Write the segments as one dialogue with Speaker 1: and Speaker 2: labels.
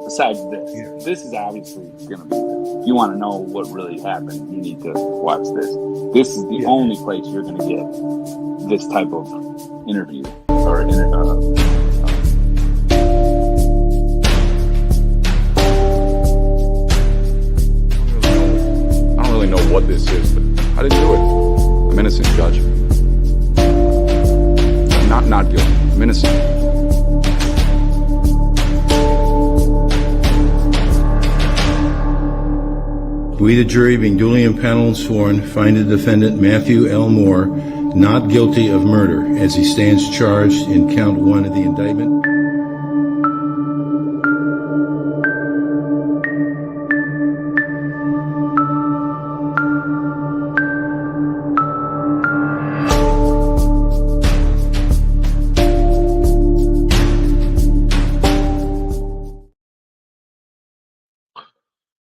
Speaker 1: Besides this,
Speaker 2: Yeah.
Speaker 1: this is obviously going to be. If you want to know what really happened, you need to watch this. This is the
Speaker 2: Yeah.
Speaker 1: only place you're going to get this type of interview or
Speaker 3: I don't really know what this is, but I didn't do it. I'm innocent, Judge. I'm not guilty. I'm innocent.
Speaker 4: We, the jury, being duly impaneled and sworn, find the defendant Matthew L. Moore not guilty of murder as he stands charged in count 1 of the indictment.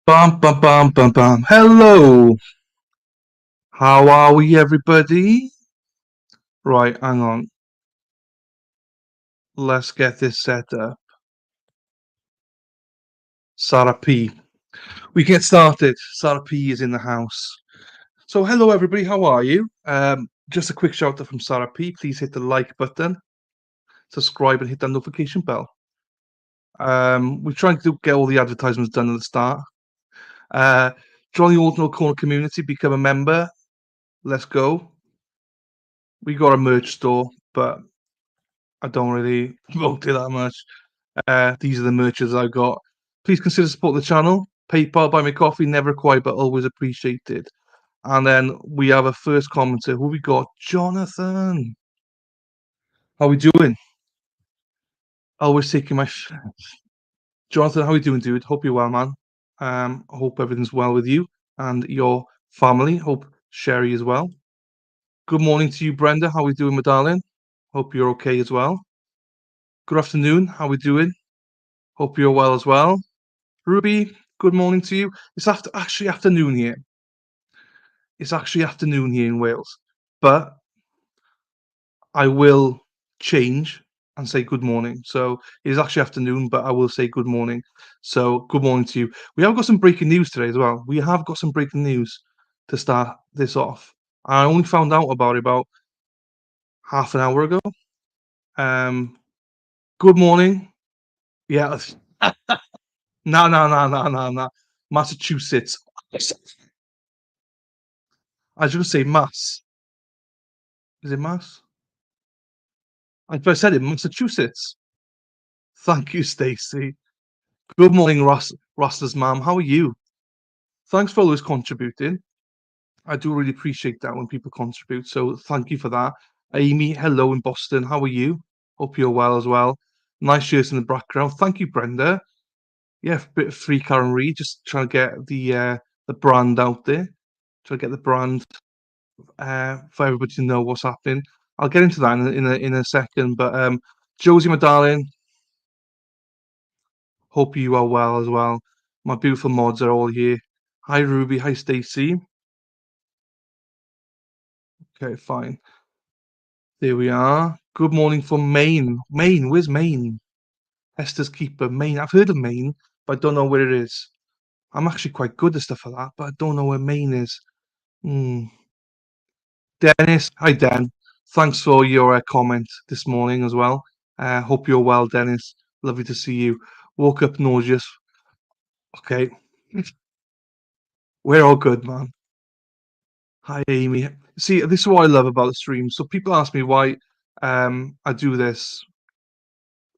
Speaker 2: Bum, bum, bum, bum, bum. Hello. How are we, everybody? Right, hang on. Let's get this set up. Sarah P. We get started. Sarah P is in the house. So, hello, everybody. How are you? Just a quick shout out from Sarah P. Please hit the like button, subscribe, and hit that notification bell. We're trying to get all the advertisements done at the start. Join the Ordinal Corner community, become a member. Let's go. We got a merch store, but I don't really vote it that much. These are the merches I've got. Please consider supporting the channel. PayPal, buy me coffee, never required, but always appreciated. And then we have a first commenter. Who we got? Jonathan. How we doing? Always taking my. Jonathan, how we doing, dude? Hope you're well, man. Hope everything's well with you and your family. Hope Sherry is well. Good morning to you, Brenda. How we doing, my darling? Hope you're okay as well. Good afternoon. How we doing? Hope you're well as well. Ruby, good morning to you. It's actually afternoon here. It's actually afternoon here in Wales, but I will change and say good morning. So it is actually afternoon, but I will say good morning. So good morning to you. We have got some breaking news today as well. We have got some breaking news to start this off. I only found out about it about half an hour ago. Um, good morning. Yeah. No, no, no, no, no, no. Massachusetts. I was going to say Mass. Is it Mass? I said it, Massachusetts. Thank you, Stacey. Good morning, Ross's mum. How are you? Thanks for always contributing. I do really appreciate that when people contribute. So thank you for that. Amy, hello in Boston. How are you? Hope you're well as well. Nice shirts in the background. Thank you, Brenda. Yeah, a bit of free Karen Reed. Just trying to get the brand out there. Trying to get the brand for everybody to know what's happening. I'll get into that in a second. But Josie, my darling, hope you are well as well. My beautiful mods are all here. Hi, Ruby. Hi, Stacey. Okay, fine. There we are. Good morning from Maine. Maine, where's Maine? Hester's Keeper, Maine. I've heard of Maine, but I don't know where it is. I'm actually quite good at stuff like that, but I don't know where Maine is. Hmm. Dennis, hi, Den. Thanks for your comment this morning as well. Hope you're well, Dennis. Lovely to see you. Woke up nauseous. Okay. We're all good, man. Hi, Amy. See, this is what I love about the stream. So people ask me why I do this.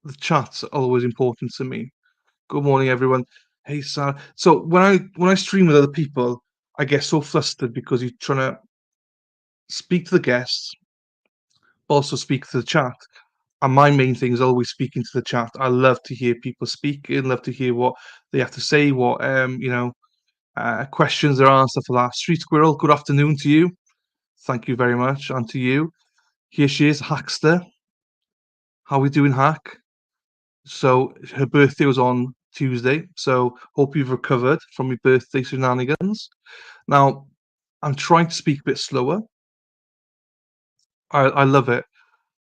Speaker 2: The chat's always important to me. Good morning, everyone. Hey, Sarah. So when I stream with other people, I get so flustered because you're trying to speak to the guests, but also speak to the chat. And my main thing is always speaking to the chat. I love to hear people speak and love to hear what they have to say, what questions there are and stuff like that. Street Squirrel, good afternoon to you. Thank you very much, and to you. Here she is, Hackster. How we doing, Hack? So her birthday was on Tuesday. So hope you've recovered from your birthday shenanigans. Now, I'm trying to speak a bit slower. I love it.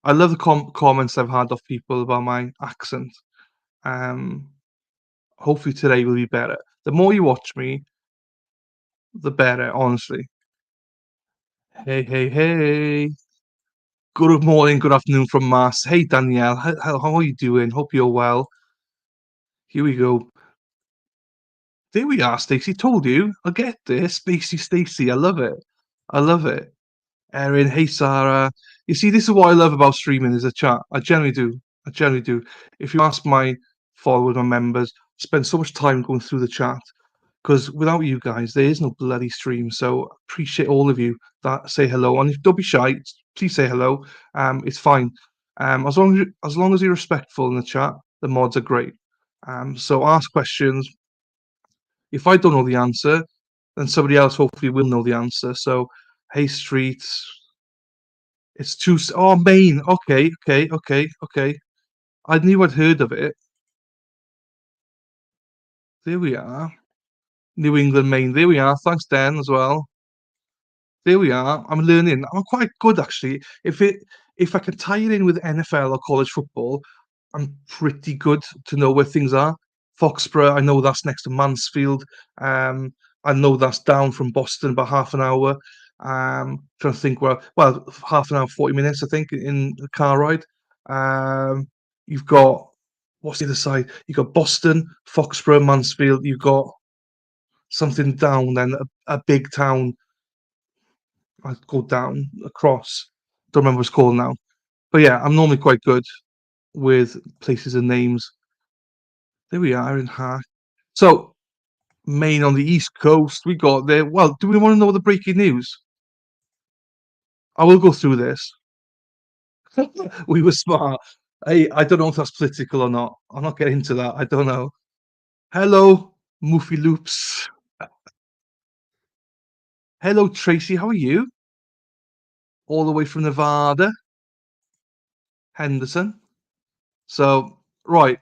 Speaker 2: I love the comments I've had of people about my accent. Um, hopefully today will be better. The more you watch me, the better, honestly. Hey, hey, hey. Good morning, good afternoon from Mars. Hey, Danielle. How are you doing? Hope you're well. Here we go. There we are, Stacey. Told you. I get this. Spacey Stacey. I love it. I love it. Erin, hey, Sarah. You see, this is what I love about streaming is a chat. I generally do. I generally do. If you ask my followers or members, I spend so much time going through the chat because without you guys, there is no bloody stream. So appreciate all of you that say hello. And if don't be shy, please say hello. It's fine. As long as you're respectful in the chat, the mods are great. So ask questions. If I don't know the answer, then somebody else hopefully will know the answer. So, hey, Streets, it's too. Oh, Maine. Okay, okay, okay, okay. I knew I'd heard of it. There we are. New England, Maine. There we are. Thanks, Dan, as well. There we are. I'm learning. I'm quite good actually. If I can tie it in with NFL or college football, I'm pretty good to know where things are. Foxborough, I know that's next to Mansfield. I know that's down from Boston about half an hour. Trying to think well, half an hour, 40 minutes, I think, in a car ride. You've got what's the other side? You've got Boston, Foxborough, Mansfield. You've got something down then, a big town. I go down across. Don't remember what it's called now. But yeah, I'm normally quite good with places and names. There we are in Hart. So Maine on the East Coast, we got there. Well, do we want to know the breaking news? I will go through this. We were smart. I don't know if that's political or not. I'm not getting into that. I don't know. Hello, Moofy Loops. Hello, Tracy. How are you? All the way from Nevada, Henderson. So, right,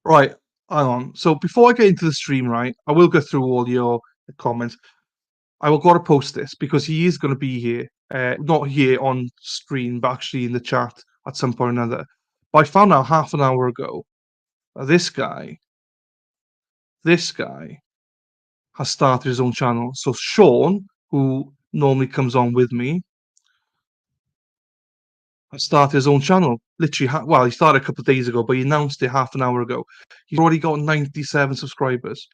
Speaker 2: right. Hang on. So before I get into the stream, right, I will go through all your comments. I will got to post this because he is going to be here, not here on screen, but actually in the chat at some point or another. But I found out half an hour ago this guy has started his own channel. So Sean, who normally comes on with me, has started his own channel. Literally, well, he started a couple of days ago, but he announced it half an hour ago. He's already got 97 subscribers.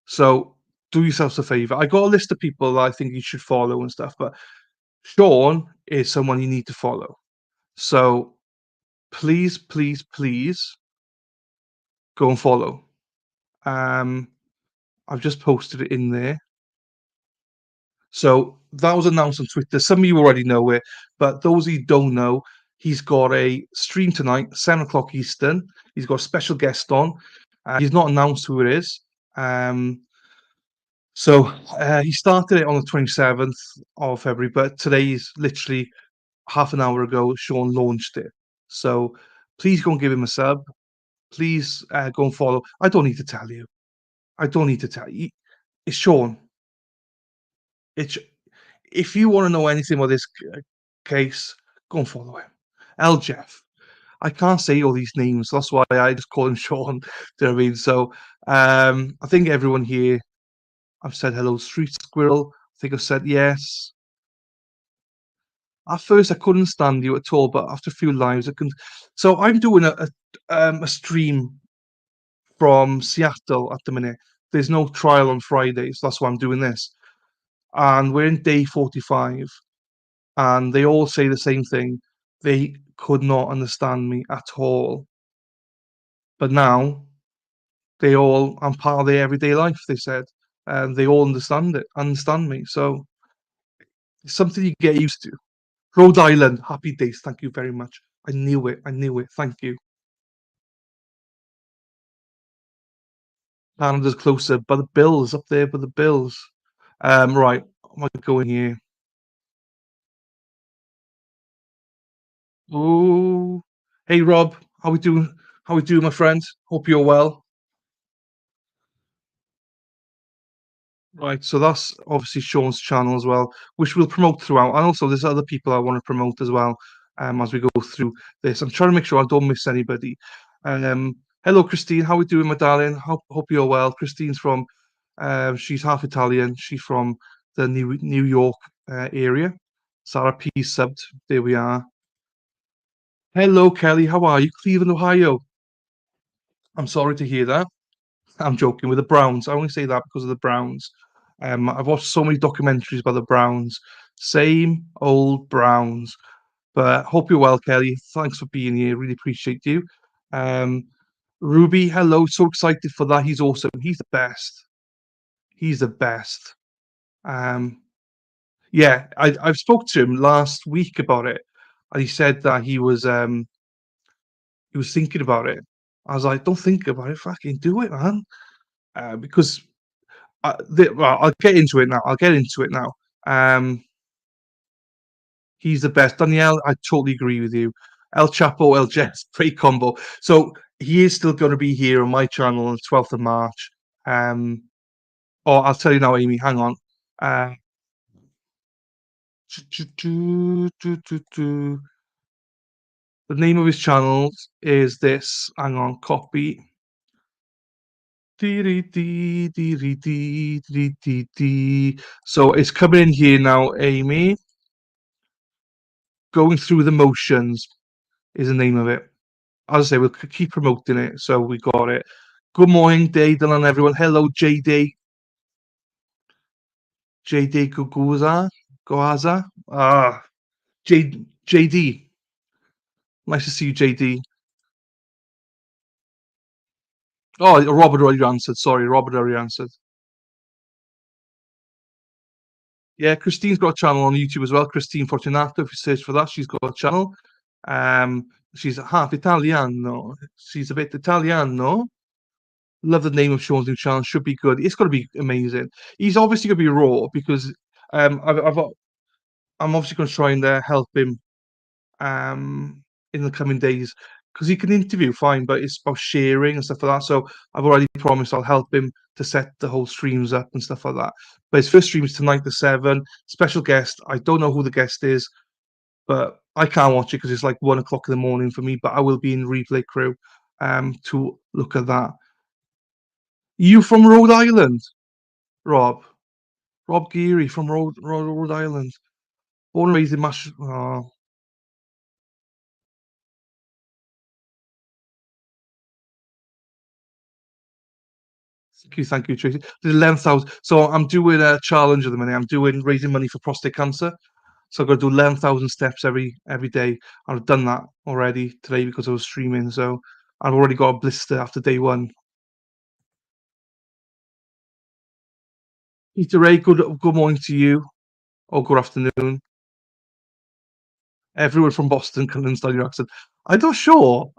Speaker 2: So do yourselves a favor. I got a list of people that I think you should follow and stuff, but Sean is someone you need to follow. So please, please, please go and follow. I've just posted it in there. So that was announced on Twitter. Some of you already know it, but those who don't know, he's got a stream tonight, 7 o'clock Eastern. He's got a special guest on. He's not announced who it is. So he started it on the 27th of February, but today is literally half an hour ago, Sean launched it. So please go and give him a sub. Please go and follow. I don't need to tell you. I don't need to tell you. It's Sean. It's if you want to know anything about this case, go and follow him. L Jeff. I can't say all these names. That's why I just call him Sean. Do you know what I mean? So I think everyone here, I've said hello, Street Squirrel. I think I've said yes. At first, I couldn't stand you at all, but after a few lives, I can. So I'm doing a stream from Seattle at the minute. There's no trial on Fridays. That's why I'm doing this. And we're in day 45. And they all say the same thing. They could not understand me at all. But now, I'm part of their everyday life, they said. And they all understand me. So it's something you get used to. Rhode Island, happy days. Thank you very much. I knew it. I knew it. Thank you. Canada's closer, but the Bills up there, but the Bills. Right, I might go in here. Oh, hey Rob, how we doing? How we doing, my friend? Hope you're well. Right, so that's obviously Sean's channel as well, which we'll promote throughout, and also there's other people I want to promote as well. as we go through this. I'm trying to make sure I don't miss anybody. Hello, Christine. How are we doing, my darling? Hope you're well. Christine's from, she's half Italian. She's from the New York area. Sarah P subbed. There we are. Hello, Kelly. How are you? Cleveland, Ohio. I'm sorry to hear that. I'm joking with the Browns. I only say that because of the Browns. I've watched so many documentaries about the Browns. Same old Browns. But hope you're well, Kelly. Thanks for being here. Really appreciate you. Um, Ruby, hello. So excited for that. He's awesome. He's the best. He's the best. Yeah, I've spoke to him last week about it, and he said that he was thinking about it. I was like, don't think about it. Fucking do it, man. Because well, I'll get into it now. I'll get into it now. He's the best. Danielle, I totally agree with you. El Chapo, El Jess, great combo. So he is still going to be here on my channel on the 12th of March. Or I'll tell you now, Amy, hang on. The name of his channel is this. Hang on, copy. So it's coming in here now, Amy. Going through the motions is the name of it. As I say, we'll keep promoting it, so we got it. Good morning, Dylan, everyone. Hello, JD. JD Goaza. JD. Nice to see you, JD. Oh, Robert already answered. Sorry, Robert already answered. Yeah, Christine's got a channel on YouTube as well. Christine Fortunato. If you search for that, she's got a channel. She's half Italiano. She's a bit Italiano. Love the name of Sean's new channel. Should be good. It's going to be amazing. He's obviously going to be raw because I'm obviously going to try and help him in the coming days because he can interview fine, but it's about sharing and stuff like that. So I've already promised I'll help him to set the whole streams up and stuff like that. But his first stream is tonight at 7. Special guest. I don't know who the guest is, but I can't watch it because it's like 1 o'clock in the morning for me. But I will be in replay crew to look at that. You from Rhode Island, Rob? Rob Geary from Rhode Island. Born and raised in Oh. Thank you, Tracy. There's 11,000. So I'm doing a challenge at the minute. I'm doing raising money for prostate cancer. So I've got to do 11,000 steps every day. I've done that already today because I was streaming. So I've already got a blister after day 1. Peter Ray, good morning to you, or good afternoon. Everyone from Boston can understand your accent. I'm not sure.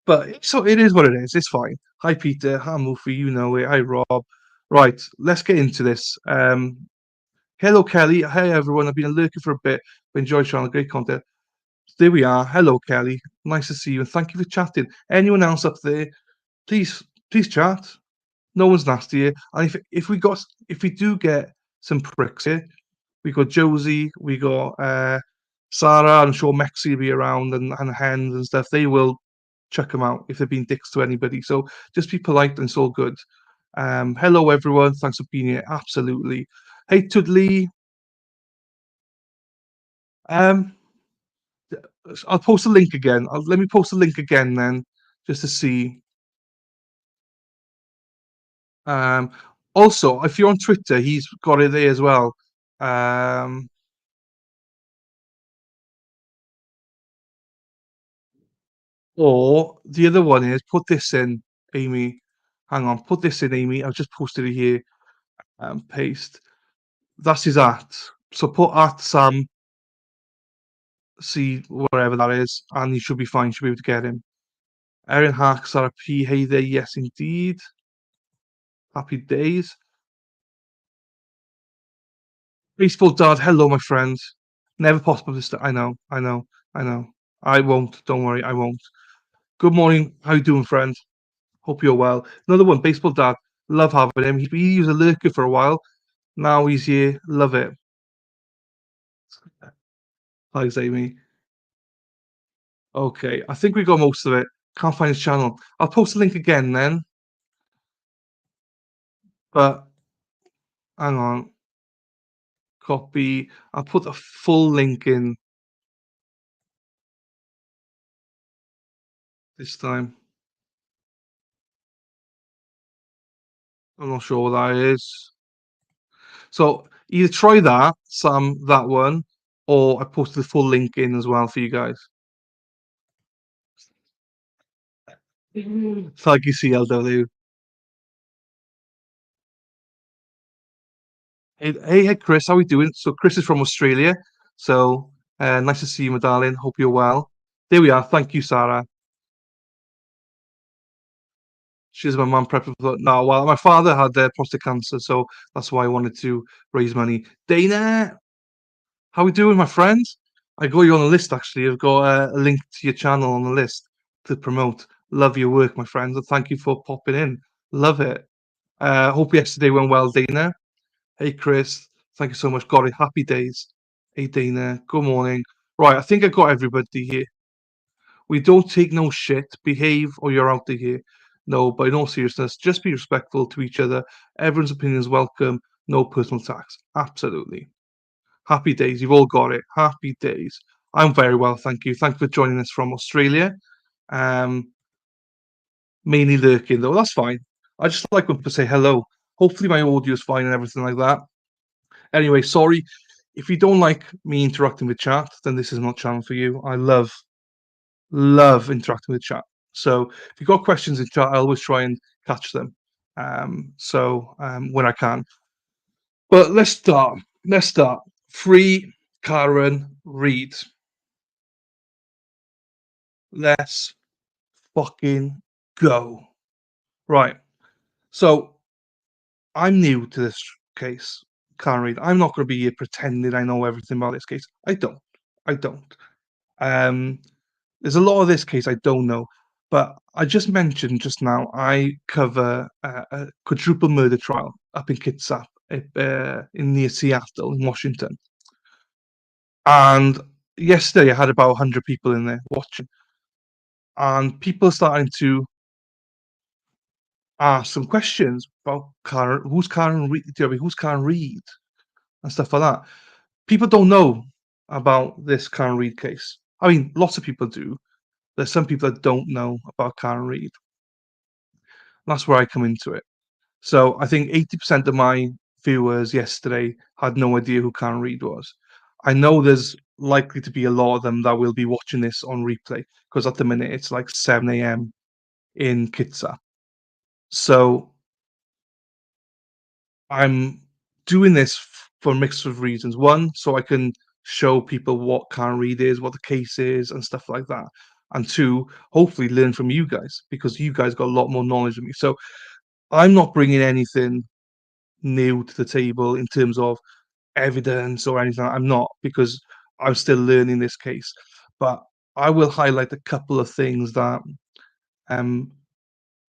Speaker 2: But so it is what it is. It's fine. Hi, Peter. Hi, Mufi. You know it. Hi, Rob. Right, let's get into this. Hello, Kelly. Hey, everyone. I've been lurking for a bit, but enjoy channel. Great content. There we are. Hello, Kelly. Nice to see you, and thank you for chatting. Anyone else up there? Please chat. No one's nasty here. And if we do get some pricks here, we got Josie, we got Sarah. I'm sure Mexi will be around and Hens and stuff. They will check them out if they've been dicks to anybody. So just be polite and it's all good. Hello, everyone. Thanks for being here. Absolutely. Hey, Tudley. I'll post a link again. Let me post a link again then, just to see. Also, if you're on Twitter, he's got it there as well. Or the other one is put this in, Amy. Hang on, put this in, Amy. I've just posted it here. Paste. That's his at. So put at Sam C wherever that is, and you should be fine. You should be able to get him. Erin Hacks RP. Hey there, yes indeed. Happy days. Baseball Dad, hello, my friend. Never possible to start. I know. I won't. Don't worry, I won't. Good morning. How you doing, friend? Hope you're well. Another one, Baseball Dad. Love having him. He was a lurker for a while. Now he's here. Love it. Thanks, Amy. Okay, I think we got most of it. Can't find his channel. I'll post the link again then. But hang on. Copy. I'll put the full link in this time. I'm not sure what that is. So either try that, that one, or I posted the full link in as well for you guys. Thank you, CLW. Hey, Chris, how we doing? So Chris is from Australia. So nice to see you, my darling. Hope you're well. There we are. Thank you, Sarah. She's my mum prepping for no. Well, my father had prostate cancer, so that's why I wanted to raise money. Dana, how we doing, my friend? I got you on the list actually. I've got a link to your channel on the list to promote. Love your work, my friends, and thank you for popping in. Love it. Hope yesterday went well, Dana. Hey, Chris. Thank you so much. Got it. Happy days. Hey, Dana. Good morning. Right, I think I got everybody here. We don't take no shit. Behave or you're out of here. No, but in all seriousness, just be respectful to each other. Everyone's opinion is welcome. No personal attacks. Absolutely. Happy days. You've all got it. Happy days. I'm very well, thank you. Thank you for joining us from Australia. Mainly lurking though. That's fine. I just like when people say hello. Hopefully my audio is fine and everything like that. Anyway, sorry. If you don't like me interacting with chat, then this is not channel for you. I love interacting with chat. So if you've got questions in chat, I always try and catch them. When I can. But let's start. Free Karen Reid. Let's fucking go. Right. So I'm new to this case, Karen Reid. I'm not going to be here pretending I know everything about this case. I don't. There's a lot of this case I don't know, but I just mentioned just now I cover a quadruple murder trial up in Kitsap, in near Seattle, in Washington. And yesterday I had about 100 people in there watching, and people are starting to ask some questions about who's Karen Reid, who's Karen Reid, and stuff like that. People don't know about this Karen Reid case. I mean, lots of people do. There's some people that don't know about Karen Reid. That's where I come into it. So I think 80% of my viewers yesterday had no idea who Karen Reid was. I know there's likely to be a lot of them that will be watching this on replay because at the minute it's like 7 a.m. in Kitsap. So I'm doing this for a mix of reasons. One, so I can show people what Karen Reid is, what the case is, and stuff like that. And two, hopefully learn from you guys because you guys got a lot more knowledge than me. So I'm not bringing anything new to the table in terms of evidence or anything. I'm not because I'm still learning this case. But I will highlight a couple of things that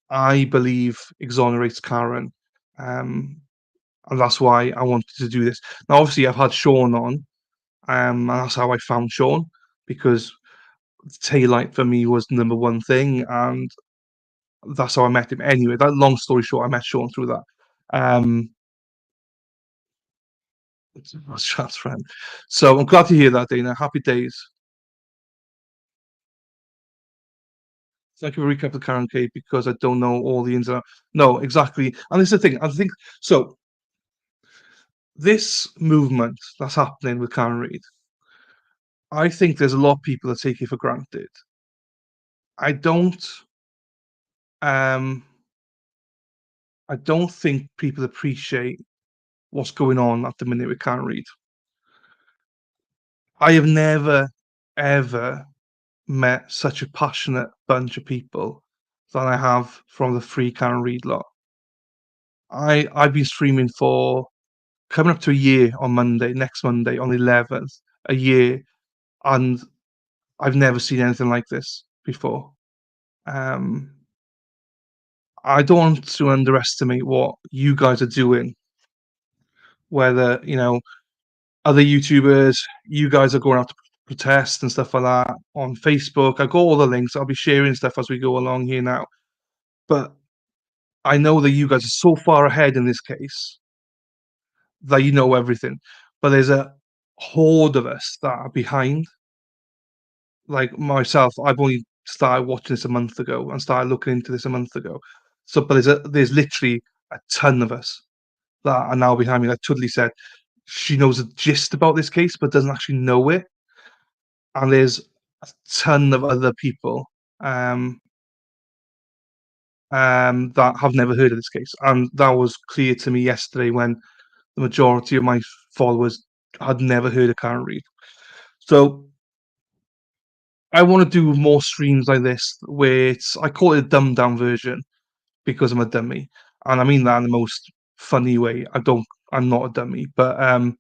Speaker 2: I believe exonerates Karen. And that's why I wanted to do this. Now, obviously, I've had Sean on, and that's how I found Sean because Taillight for me was number one thing, and that's how I met him. Anyway, that long story short, I met Sean through that. Was Sean's friend. So I'm glad to hear that, Dana. Happy days. Thank you for recap of Karen K because I don't know all the ins and outs. No, exactly. And this is the thing. I think so. This movement that's happening with Karen Reid, I think there's a lot of people that take it for granted. I don't. Um, I don't think people appreciate what's going on at the minute with Karen Reid. I have never, ever met such a passionate bunch of people that I have from the Free Karen Reid lot. I've been streaming for coming up to a year on Monday, next Monday on the 11th, a year, and I've never seen anything like this before. I don't want to underestimate what you guys are doing. Whether other YouTubers, you guys are going out to protest and stuff like that on Facebook. I got all the links. I'll be sharing stuff as we go along here now. But I know that you guys are so far ahead in this case that you know everything. But there's a horde of us that are behind. Like myself, I've only started watching this a month ago and started looking into this a month ago. So, but there's literally a ton of us that are now behind me. Like Tudley said, she knows a gist about this case, but doesn't actually know it. And there's a ton of other people um, that have never heard of this case, and that was clear to me yesterday when the majority of my followers had never heard of Karen Reid. So I want to do more streams like this, where I call it a dumbed down version because I'm a dummy, and I mean that in the most funny way. I'm not a dummy, but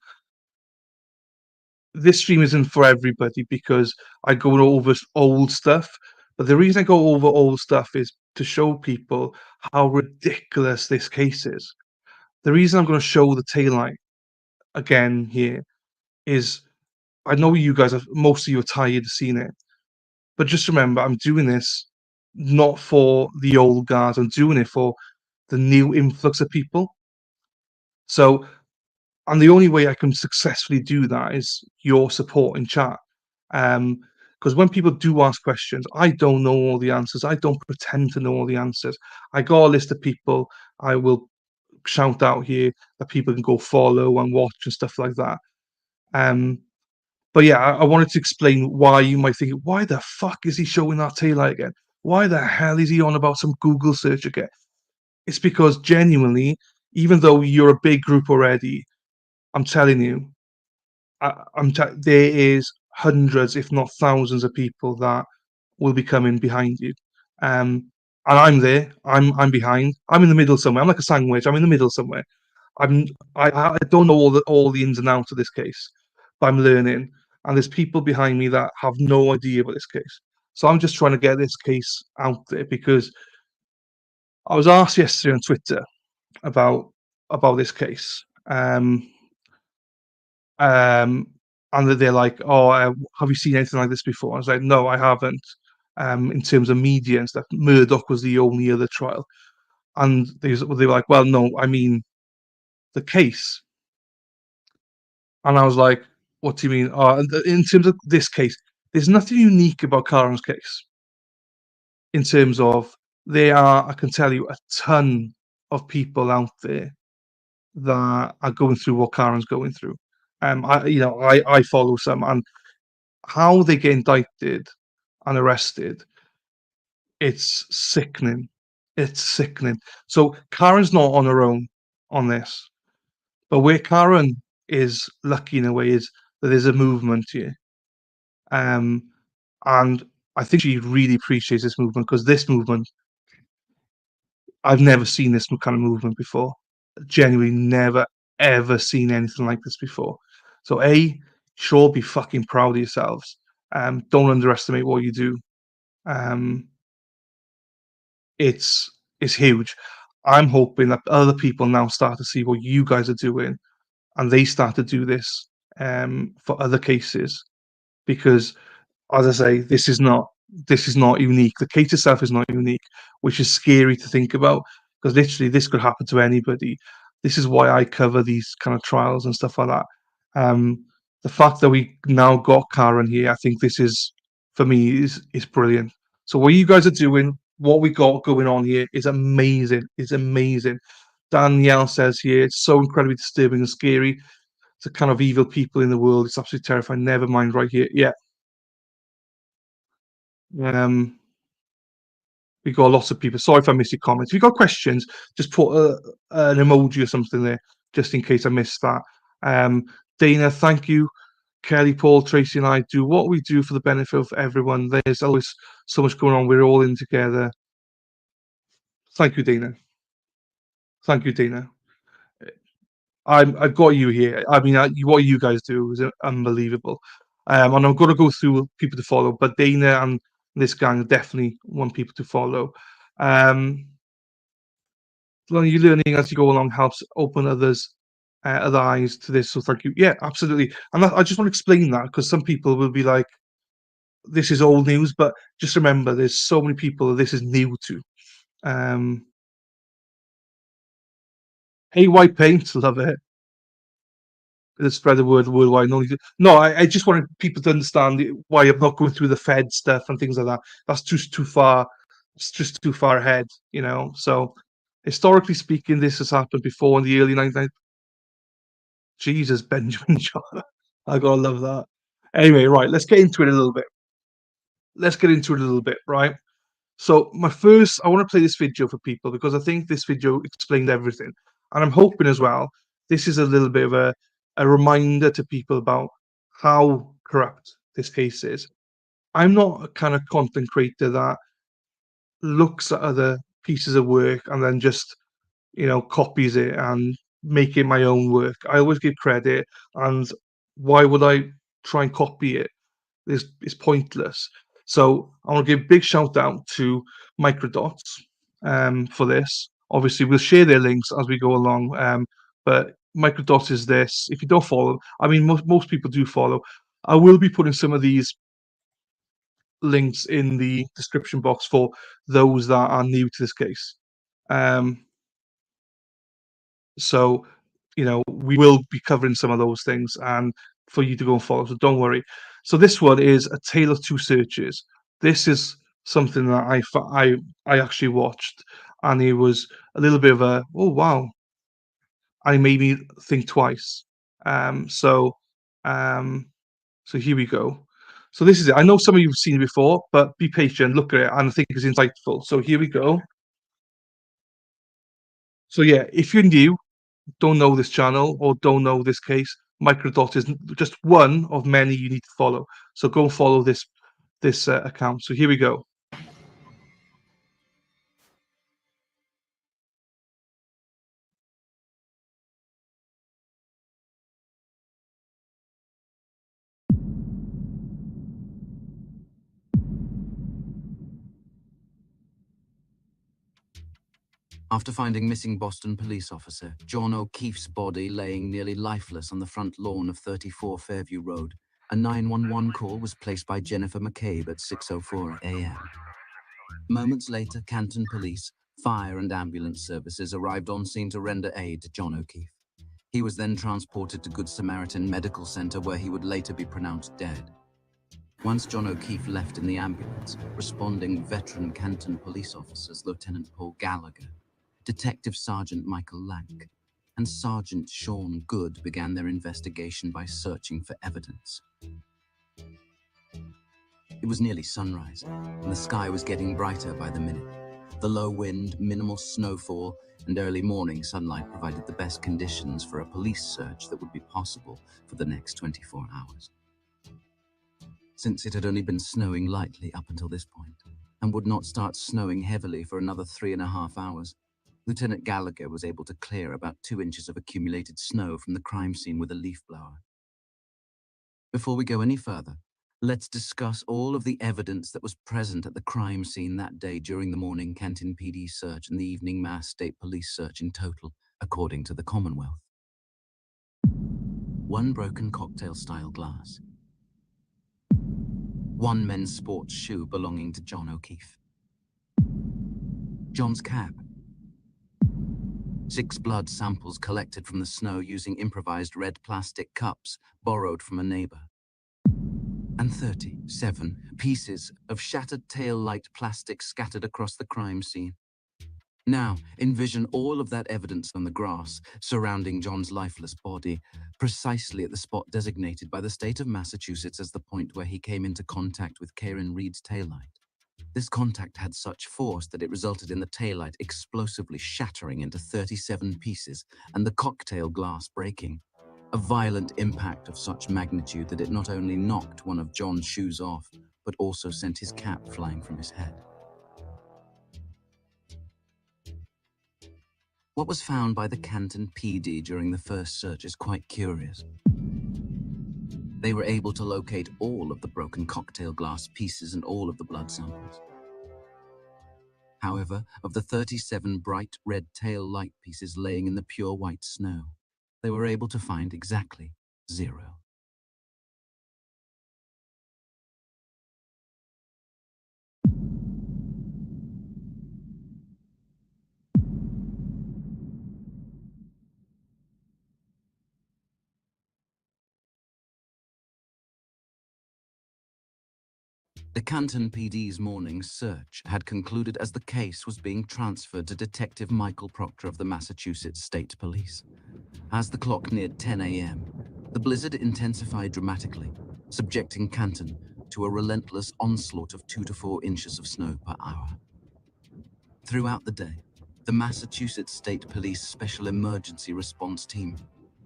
Speaker 2: this stream isn't for everybody because I go over old stuff. But the reason I go over old stuff is to show people how ridiculous this case is. The reason I'm going to show the taillight again here is I know you guys are, most of you are tired of seeing it, but just remember I'm doing this not for the old guys. I'm doing it for the new influx of people. So, and the only way I can successfully do that is your support in chat. Because when people do ask questions, I don't know all the answers. I don't pretend to know all the answers. I got a list of people I will shout out here that people can go follow and watch and stuff like that. But yeah, I wanted to explain why you might think, why the fuck is he showing that taillight again? Why the hell is he on about some Google search again? It's because genuinely, even though you're a big group already, I'm telling you, there is hundreds, if not thousands, of people that will be coming behind you. And I'm there. I'm behind. I'm in the middle somewhere. I'm like a sandwich. I'm in the middle somewhere. I don't know all the ins and outs of this case, but I'm learning. And there's people behind me that have no idea about this case. So I'm just trying to get this case out there because I was asked yesterday on Twitter about this case. Um, and they're like, "Oh, have you seen anything like this before?" I was like, "No, I haven't." In terms of media and stuff, Murdoch was the only other trial, and they were like, "Well, no, I mean the case." And I was like, "What do you mean?" In terms of this case, there's nothing unique about Karen's case. In terms of I can tell you, a ton of people out there that are going through what Karen's going through. I follow some, and how they get indicted and arrested, it's sickening. It's sickening. So Karen's not on her own on this, but where Karen is lucky in a way is that there's a movement here, and I think she really appreciates this movement because this movement, I've never seen this kind of movement before. Genuinely, never ever seen anything like this before. So sure, be fucking proud of yourselves. Don't underestimate what you do. Um, it's huge. I'm hoping that other people now start to see what you guys are doing, and they start to do this for other cases. Because, as I say, this is not unique. The case itself is not unique, which is scary to think about. Because literally, this could happen to anybody. This is why I cover these kind of trials and stuff like that. The fact that we now got Karen here, I think this is, for me, is brilliant. So what you guys are doing, what we got going on here is amazing. It's amazing. Danielle says here, it's so incredibly disturbing and scary. It's a kind of evil people in the world. It's absolutely terrifying. Never mind right here. Yeah. We got lots of people. Sorry if I missed your comments. If you got questions, just put an emoji or something there, just in case I missed that. Dana, thank you. Kelly, Paul, Tracy, and I do what we do for the benefit of everyone. There's always so much going on. We're all in together. Thank you, Dana. Thank you, Dana. I've got you here. I mean, what you guys do is unbelievable. And I'm going to go through people to follow, but Dana and this gang definitely want people to follow. You learning as you go along helps open others' other eyes to this. So thank you. Yeah, absolutely. And I just want to explain that because some people will be like, this is old news, but just remember, there's so many people that this is new to. Hey, white paint, love it. Let's spread the word worldwide. No, I just wanted people to understand why I'm not going through the Fed stuff and things like that. That's just too far. It's just too far ahead, you know. So, historically speaking, this has happened before in the early 1990s. Jesus, Benjamin John. I gotta love that. Anyway, right, let's get into it a little bit. Right? So I want to play this video for people because I think this video explained everything. And I'm hoping as well, this is a little bit of a reminder to people about how corrupt this case is. I'm not a kind of content creator that looks at other pieces of work and then just, copies it and make it my own work. I always give credit, and why would I try and copy it? Is pointless. So I want to give a big shout out to Microdots for this. Obviously, we'll share their links as we go along. But Microdots is this. If you don't follow, I mean, most people do follow. I will be putting some of these links in the description box for those that are new to this case. Um, so, we will be covering some of those things and for you to go and follow. So don't worry. So this one is A Tale of Two Searches. This is something that I actually watched, and it was a little bit of a, oh wow, and it made me think twice. Um, so um, so here we go. So this is it. I know some of you have seen it before, but be patient, look at it, and I think it's insightful. So here we go. So yeah, if you're new, don't know this channel or don't know this case, Microdot is just one of many you need to follow. So go and follow this account. So here we go.
Speaker 5: After finding missing Boston police officer John O'Keefe's body laying nearly lifeless on the front lawn of 34 Fairview Road, a 911 call was placed by Jennifer McCabe at 6:04 a.m. Moments later, Canton Police, fire and ambulance services arrived on scene to render aid to John O'Keefe. He was then transported to Good Samaritan Medical Center, where he would later be pronounced dead. Once John O'Keefe left in the ambulance, responding veteran Canton police officers Lieutenant Paul Gallagher, Detective Sergeant Michael Lank, and Sergeant Sean Good began their investigation by searching for evidence. It was nearly sunrise, and the sky was getting brighter by the minute. The low wind, minimal snowfall, and early morning sunlight provided the best conditions for a police search that would be possible for the next 24 hours. Since it had only been snowing lightly up until this point, and would not start snowing heavily for another 3.5 hours, Lieutenant Gallagher was able to clear about 2 inches of accumulated snow from the crime scene with a leaf blower. Before we go any further, let's discuss all of the evidence that was present at the crime scene that day during the morning Canton PD search and the evening Mass State Police search in total, according to the Commonwealth. 1 broken cocktail-style glass. 1 men's sports shoe belonging to John O'Keefe. John's cap. 6 blood samples collected from the snow using improvised red plastic cups borrowed from a neighbor. And 37 pieces of shattered tail-light plastic scattered across the crime scene. Now, envision all of that evidence on the grass surrounding John's lifeless body, precisely at the spot designated by the state of Massachusetts as the point where he came into contact with Karen Reed's taillight. This contact had such force that it resulted in the taillight explosively shattering into 37 pieces and the cocktail glass breaking. A violent impact of such magnitude that it not only knocked one of John's shoes off, but also sent his cap flying from his head. What was found by the Canton PD during the first search is quite curious. They were able to locate all of the broken cocktail glass pieces and all of the blood samples. However, of the 37 bright red tail light pieces laying in the pure white snow, they were able to find exactly 0. The Canton PD's morning search had concluded as the case was being transferred to Detective Michael Proctor of the Massachusetts State Police. As the clock neared 10 a.m., the blizzard intensified dramatically, subjecting Canton to a relentless onslaught of 2 to 4 inches of snow per hour. Throughout the day, the Massachusetts State Police Special Emergency Response Team,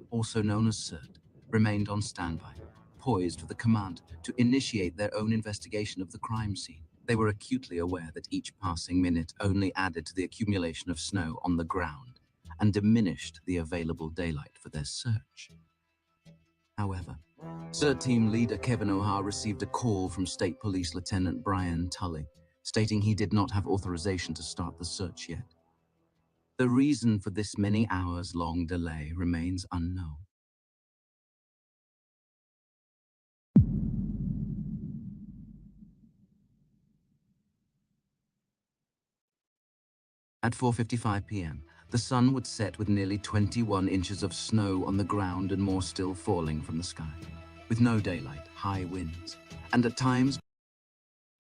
Speaker 5: also known as CERT, remained on standby, poised with the command to initiate their own investigation of the crime scene. They were acutely aware that each passing minute only added to the accumulation of snow on the ground and diminished the available daylight for their search. However, CERT team leader Kevin O'Hare received a call from State Police Lieutenant Brian Tully, stating he did not have authorization to start the search yet. The reason for this many hours-long delay remains unknown. At 4:55 p.m., the sun would set with nearly 21 inches of snow on the ground and more still falling from the sky. With no daylight, high winds, and at times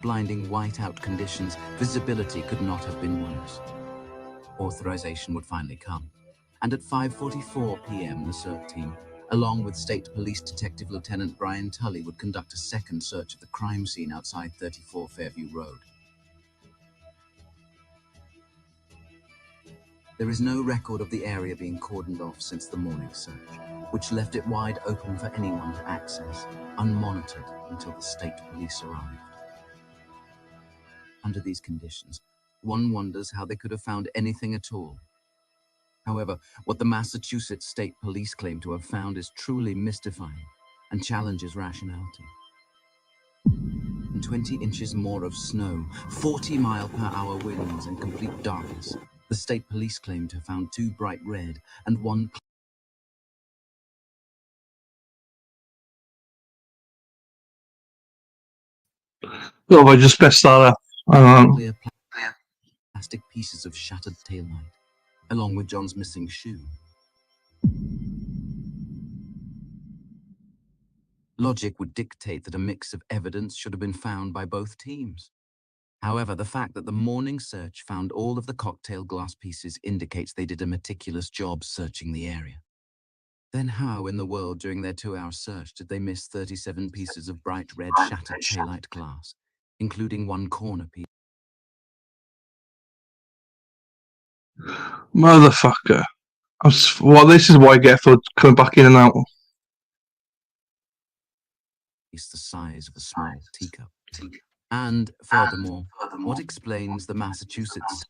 Speaker 5: blinding whiteout conditions, visibility could not have been worse. Authorization would finally come, and at 5:44 p.m. the CERT team, along with State Police Detective Lieutenant Brian Tully, would conduct a second search of the crime scene outside 34 Fairview Road. There is no record of the area being cordoned off since the morning search, which left it wide open for anyone to access, unmonitored until the state police arrived. Under these conditions, one wonders how they could have found anything at all. However, what the Massachusetts State Police claim to have found is truly mystifying and challenges rationality. And 20 inches more of snow, 40-mile-per-hour winds, and complete darkness. The state police claim to have found 2 bright red and 1
Speaker 2: Oh, I just pressed that up.
Speaker 5: clear plastic pieces of shattered taillight, along with John's missing shoe. Logic would dictate that a mix of evidence should have been found by both teams. However, the fact that the morning search found all of the cocktail glass pieces indicates they did a meticulous job searching the area. Then how in the world during their 2-hour search did they miss 37 pieces of bright red shattered taillight glass, including 1 corner piece?
Speaker 2: Motherfucker. Well, this is what I get for coming back in and out.
Speaker 5: The size of a small teacup. And furthermore, what explains the Massachusetts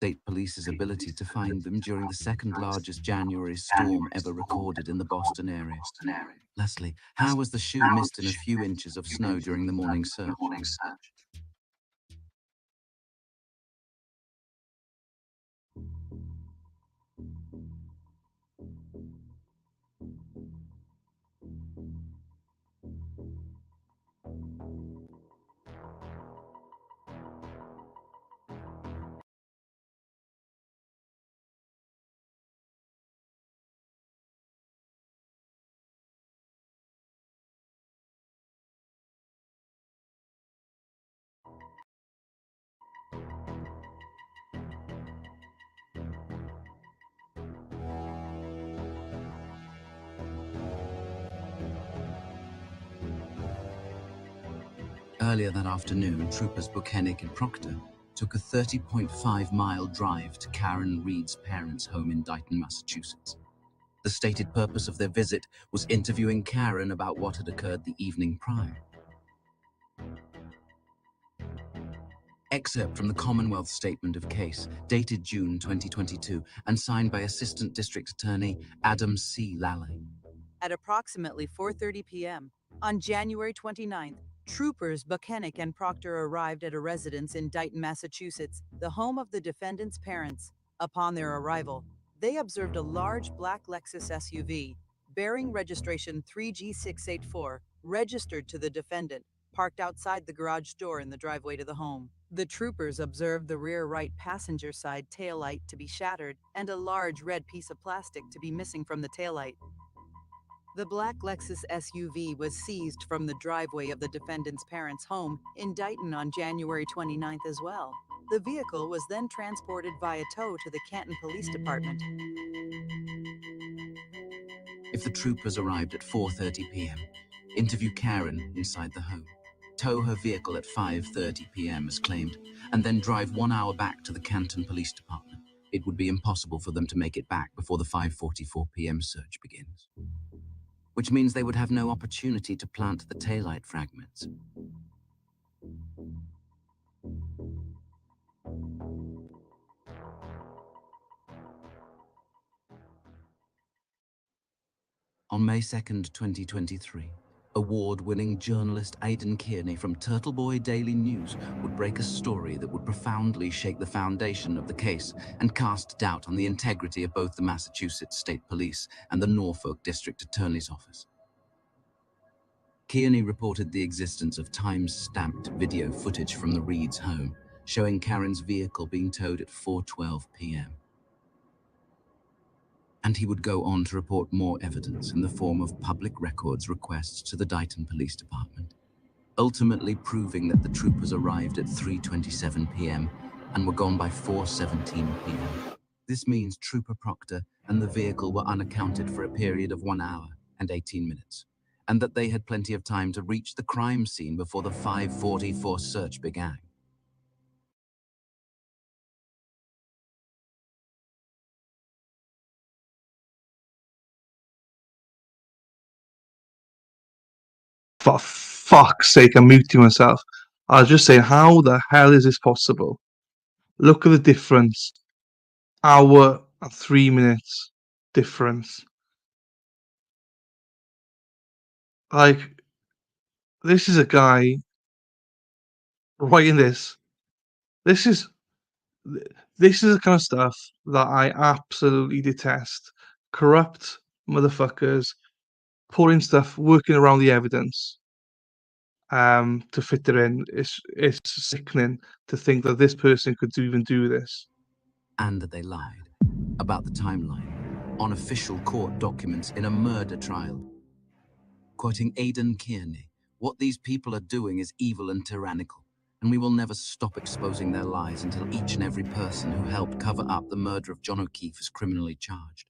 Speaker 5: State Police's ability to find them during the second largest January storm ever recorded in the Boston area? Leslie, how was the shoe missed in a few inches of snow during the morning search? Earlier that afternoon, troopers Buchanan and Proctor took a 30.5-mile drive to Karen Reed's parents' home in Dighton, Massachusetts. The stated purpose of their visit was interviewing Karen about what had occurred the evening prior. Excerpt from the Commonwealth Statement of Case, dated June 2022, and signed by Assistant District Attorney Adam C. Lally.
Speaker 6: At approximately 4:30 p.m. on January 29th, Troopers Buchanan and Proctor arrived at a residence in Dighton, Massachusetts, the home of the defendant's parents. Upon their arrival, they observed a large black Lexus SUV bearing registration 3G684, registered to the defendant, parked outside the garage door in the driveway to the home. The troopers observed the rear right passenger side taillight to be shattered and a large red piece of plastic to be missing from the taillight. The black Lexus SUV was seized from the driveway of the defendant's parents' home in Dighton on January 29th as well. The vehicle was then transported via tow to the Canton Police Department.
Speaker 5: If the troopers arrived at 4:30 p.m., interview Karen inside the home, tow her vehicle at 5:30 p.m. as claimed, and then drive 1 hour back to the Canton Police Department, it would be impossible for them to make it back before the 5:44 p.m. search begins. Which means they would have no opportunity to plant the taillight fragments. On May 2nd, 2023, award-winning journalist Aidan Kearney from Turtleboy Daily News would break a story that would profoundly shake the foundation of the case and cast doubt on the integrity of both the Massachusetts State Police and the Norfolk District Attorney's Office. Kearney reported the existence of time-stamped video footage from the Reeds' home, showing Karen's vehicle being towed at 4:12 p.m. And he would go on to report more evidence in the form of public records requests to the Dighton Police Department, ultimately proving that the troopers arrived at 3:27 p.m. and were gone by 4:17 p.m. This means Trooper Proctor and the vehicle were unaccounted for a period of 1 hour and 18 minutes, and that they had plenty of time to reach the crime scene before the 5:44 search began.
Speaker 2: For fuck's sake, I'm muting myself. I was just saying, how the hell is this possible? Look at the difference. Hour and 3 minutes difference. Like, this is a guy writing this. This is the kind of stuff that I absolutely detest. Corrupt motherfuckers pulling stuff, working around the evidence, to fit it in. It's sickening to think that this person could even do this.
Speaker 5: And that they lied about the timeline on official court documents in a murder trial. Quoting Aidan Kearney, "What these people are doing is evil and tyrannical, and we will never stop exposing their lies until each and every person who helped cover up the murder of John O'Keefe is criminally charged."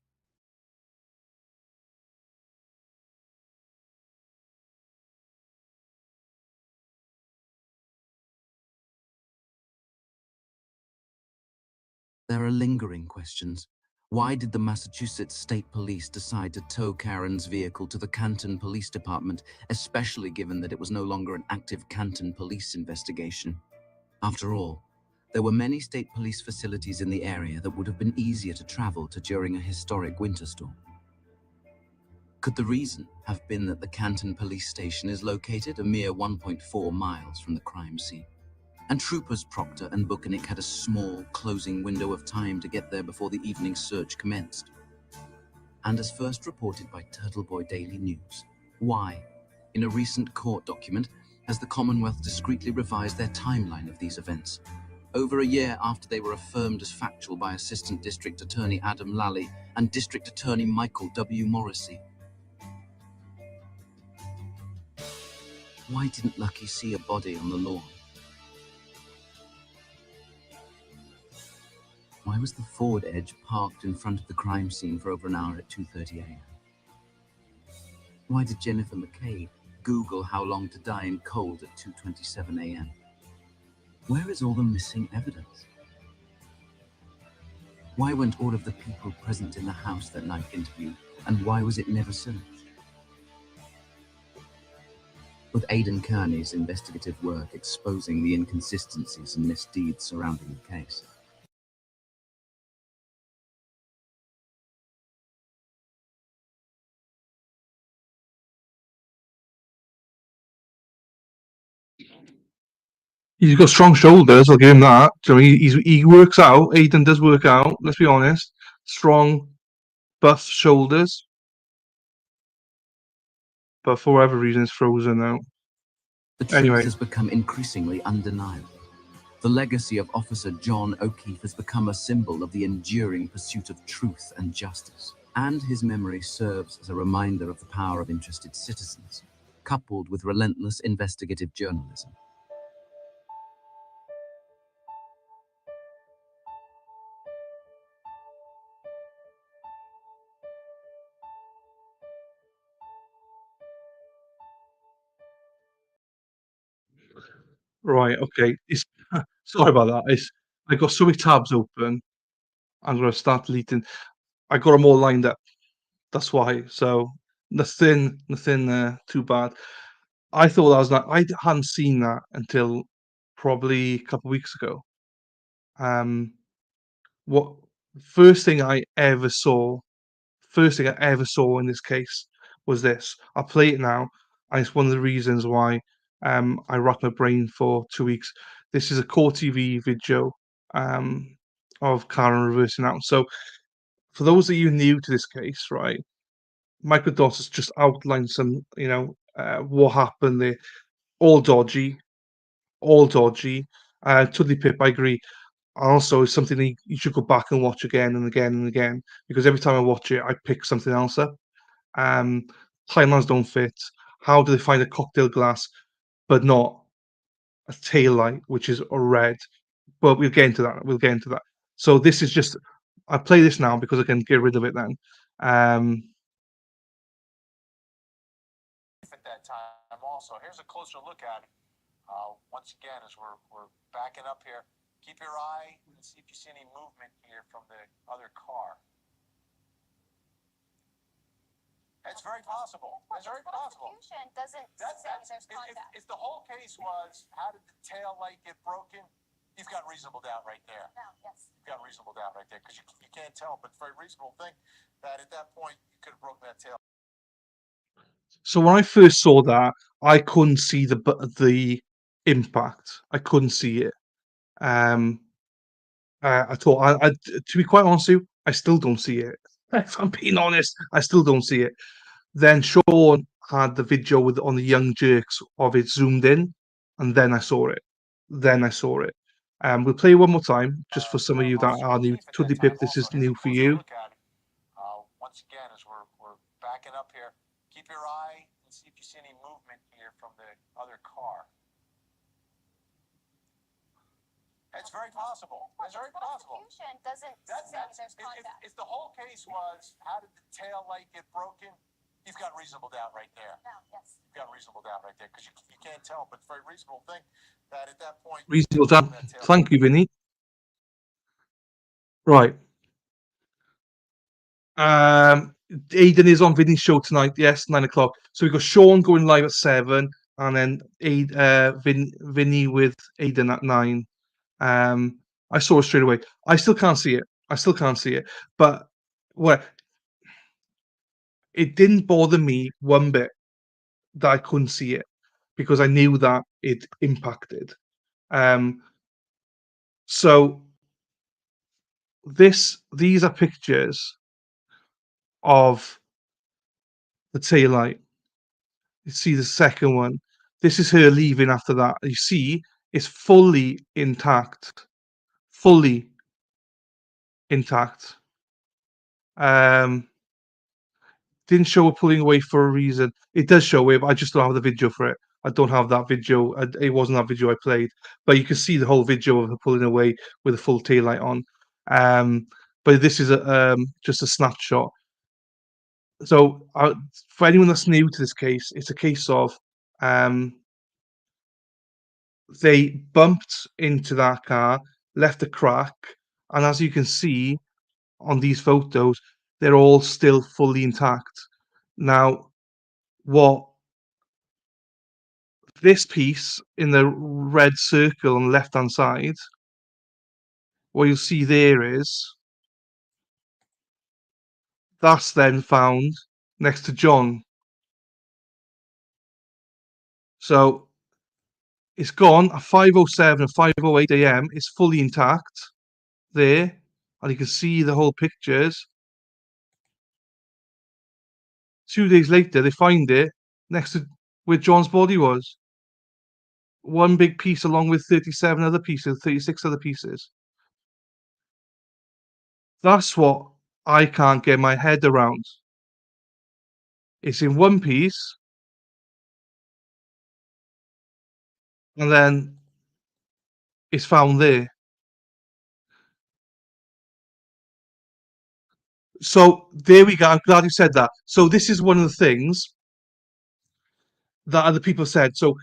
Speaker 5: There are lingering questions. Why did the Massachusetts State Police decide to tow Karen's vehicle to the Canton Police Department, especially given that it was no longer an active Canton police investigation? After all, there were many state police facilities in the area that would have been easier to travel to during a historic winter storm. Could the reason have been that the Canton Police Station is located a mere 1.4 miles from the crime scene? And troopers Proctor and Buchanan had a small, closing window of time to get there before the evening search commenced. And as first reported by Turtleboy Daily News, why, in a recent court document, has the Commonwealth discreetly revised their timeline of these events, over a year after they were affirmed as factual by Assistant District Attorney Adam Lally and District Attorney Michael W. Morrissey? Why didn't Lucky see a body on the lawn? Why was the Ford Edge parked in front of the crime scene for over an hour at 2:30 a.m.? Why did Jennifer McCabe Google how long to die in cold at 2:27 a.m.? Where is all the missing evidence? Why weren't all of the people present in the house that night interviewed, and why was it never searched? With Aidan Kearney's investigative work exposing the inconsistencies and misdeeds surrounding the case,
Speaker 2: He's got strong shoulders. I'll give him that. So he works out. Aiden does work out. Let's be honest. Strong, buff shoulders. But for whatever reason, it's frozen now.
Speaker 5: The truth
Speaker 2: Anyway.
Speaker 5: has become increasingly undeniable. The legacy of Officer John O'Keefe has become a symbol of the enduring pursuit of truth and justice, and his memory serves as a reminder of the power of interested citizens, coupled with relentless investigative journalism.
Speaker 2: Right, okay. It's sorry about that. I got so many tabs open. I'm gonna start deleting. I got them all lined up. That's why. So nothing too bad. I thought that was like I hadn't seen that until probably a couple of weeks ago. Um, what first thing I ever saw in this case was this. I'll play it now, and it's one of the reasons why I racked my brain for 2 weeks. This is a Core TV video of Karen reversing out. So, for those of you new to this case, right, Michael Doss has just outlined some, what happened there. All dodgy, all dodgy. Totally Pip, I agree. Also, it's something that you should go back and watch again and again and again because every time I watch it, I pick something else up. Um, Timelines don't fit. How do they find a cocktail glass but not a tail light, which is a red? But we'll get into that. We'll get into that. So this is just I play this now because I can get rid of it then.
Speaker 7: At that time, also, here's a closer look at it. Once again, as we're backing up here, keep your eye and see if you see any movement here from the other car. It's very possible. It's very possible.
Speaker 8: Doesn't say there's contact.
Speaker 7: If the whole case was how did the tail light get broken, you've got reasonable doubt right there.
Speaker 8: No, yes.
Speaker 7: You've got reasonable doubt right there because you can't tell, but it's a very reasonable thing that at that point you could have broken that tail.
Speaker 2: So when I first saw that, I couldn't see the impact. I couldn't see it. At all. To be quite honest with you, I still don't see it. If I'm being honest, I still don't see it. Then Sean had the video with on the young jerks of it zoomed in, and then I saw it. Then I saw it. We'll play it one more time, just for some of you that are new. Tuddy Pip, this is new for you.
Speaker 7: Once again, as we're backing up here, keep your eye and see if you see any movement here from the other car. It's very possible. It's very possible.
Speaker 8: Doesn't say there's contact.
Speaker 7: If the whole case was how did the tail light get broken, you've got reasonable doubt right there.
Speaker 8: No, yes.
Speaker 7: You've got reasonable doubt right there because you can't tell, but it's a very reasonable thing that at that point.
Speaker 2: Reasonable doubt. Thank you, Vinny. Right. Aiden is on Vinny's show tonight. Yes, 9:00. So we've got Sean going live at 7, and then Vinny with Aiden at 9. I saw it straight away. I still can't see it. But it didn't bother me one bit that I couldn't see it because I knew that it impacted. So these are pictures of the taillight. You see the second one. This is her leaving after that. You see, it's fully intact. Fully intact. Didn't show her pulling away for a reason. It does show it, but I just don't have the video for it. I don't have that video. It wasn't that video I played, but you can see the whole video of her pulling away with a full taillight on. But this is just a snapshot. So for anyone that's new to this case, it's a case of they bumped into that car, left a crack, and as you can see on these photos, they're all still fully intact. Now, what this piece in the red circle on the left-hand side, what you'll see there is that's then found next to John. So It's gone at 5:07 and 5:08 a.m. It's fully intact there, and you can see the whole pictures. 2 days later, they find it next to where John's body was. One big piece along with 37 other pieces, 36 other pieces. That's what I can't get my head around. It's in one piece, and then it's found there. So there we go. I'm glad you said that. So this is one of the things that other people said. So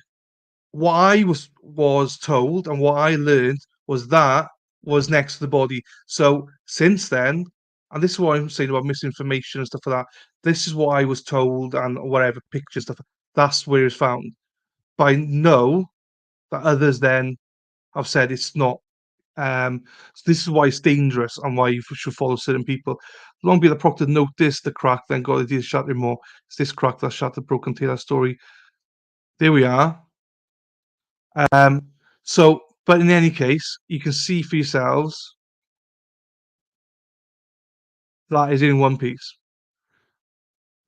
Speaker 2: what I was told and what I learned was that was next to the body. So since then, and this is what I'm saying about misinformation and stuff like that. This is what I was told and whatever picture stuff. That's where it's found. But I know that others then have said it's not. So this is why it's dangerous and why you should follow certain people. Long be the proctor noticed the crack, then got the deal shattered more. It's this crack that shattered broken tail story. There we are. So, but in any case, you can see for yourselves that is in one piece.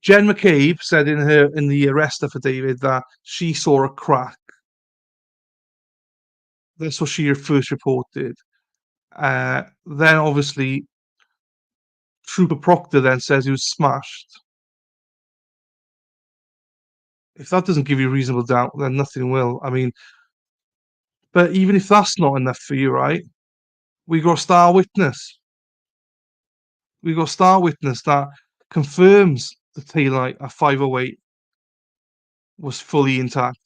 Speaker 2: Jen McCabe said in the arrest affidavit that she saw a crack. That's what she first reported. Then obviously Trooper Proctor then says he was smashed. If that doesn't give you reasonable doubt, then nothing will. I mean, but even if that's not enough for you, right? We got a star witness. We got a star witness that confirms the taillight at 5:08 was fully intact.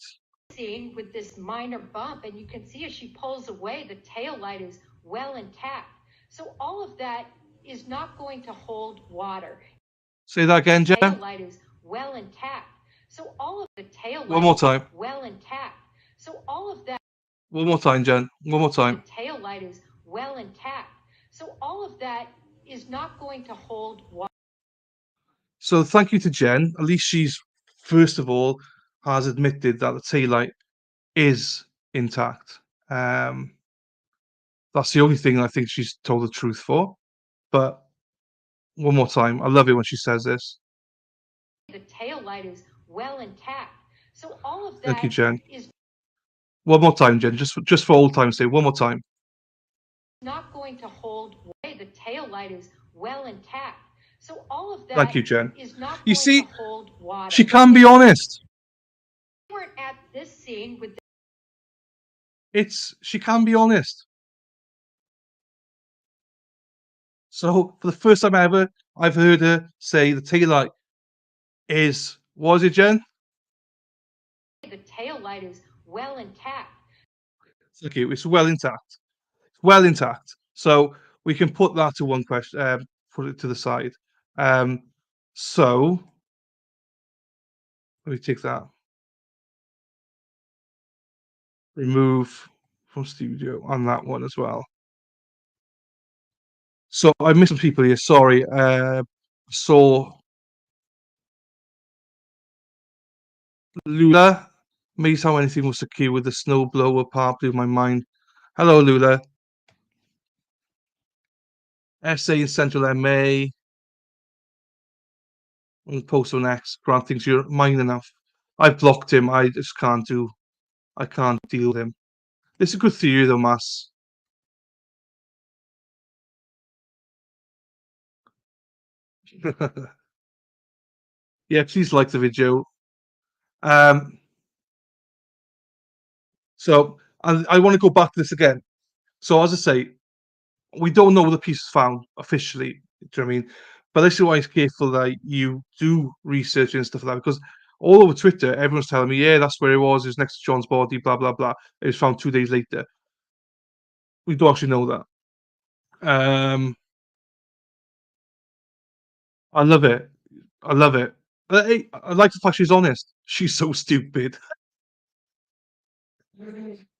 Speaker 9: Scene with this minor bump, and you can see as she pulls away, the tail light is well intact. So all of that is not going to hold water.
Speaker 2: Say that again, Jen.
Speaker 9: Tail light is well intact. So all of the tail light
Speaker 2: One more time.
Speaker 9: is well intact. So all of that.
Speaker 2: One more time, Jen. One more time.
Speaker 9: The tail light is well intact. So all of that is not going to hold water.
Speaker 2: So thank you to Jen. At least she's first of all has admitted that the taillight is intact. That's the only thing I think she's told the truth for. But one more time, I love it when she says this.
Speaker 9: The tail light is well intact. So all of that.
Speaker 2: Thank you, Jen.
Speaker 9: Is
Speaker 2: one more time, Jen. Just for old time's sake, one more time.
Speaker 9: Not going to hold water. The tail light is well intact. So all of that.
Speaker 2: Thank you, Jen.
Speaker 9: Is not
Speaker 2: you
Speaker 9: going
Speaker 2: see,
Speaker 9: to hold water.
Speaker 2: She can be honest.
Speaker 9: We weren't at this scene with.
Speaker 2: She can be honest. So for the first time ever, I've heard her say the taillight is. Was it, Jen?
Speaker 9: The tail light is well intact.
Speaker 2: Okay, it's well intact. It's well intact. So we can put that to one question. Put it to the side. So let me take that. Remove from studio on that one as well. So I missed some people here. Sorry. Saw Lula. Amazed how anything was secure with the snowblower part blew my mind. Hello, Lula. SA in Central MA. And post on X. Grant thinks you're mine enough. I've blocked him. I just can't do. I can't deal with him. It's a good theory, though, Mass. Yeah, please like the video. So I want to go back to this again. So as I say, we don't know the piece is found officially. Do you know what I mean? But this is why it's careful that you do research and stuff like that, because all over Twitter, everyone's telling me, yeah, that's where it was. It was next to John's body, blah blah blah. It was found 2 days later. We don't actually know that. I love it. I love it. I like the fact she's honest. She's so stupid.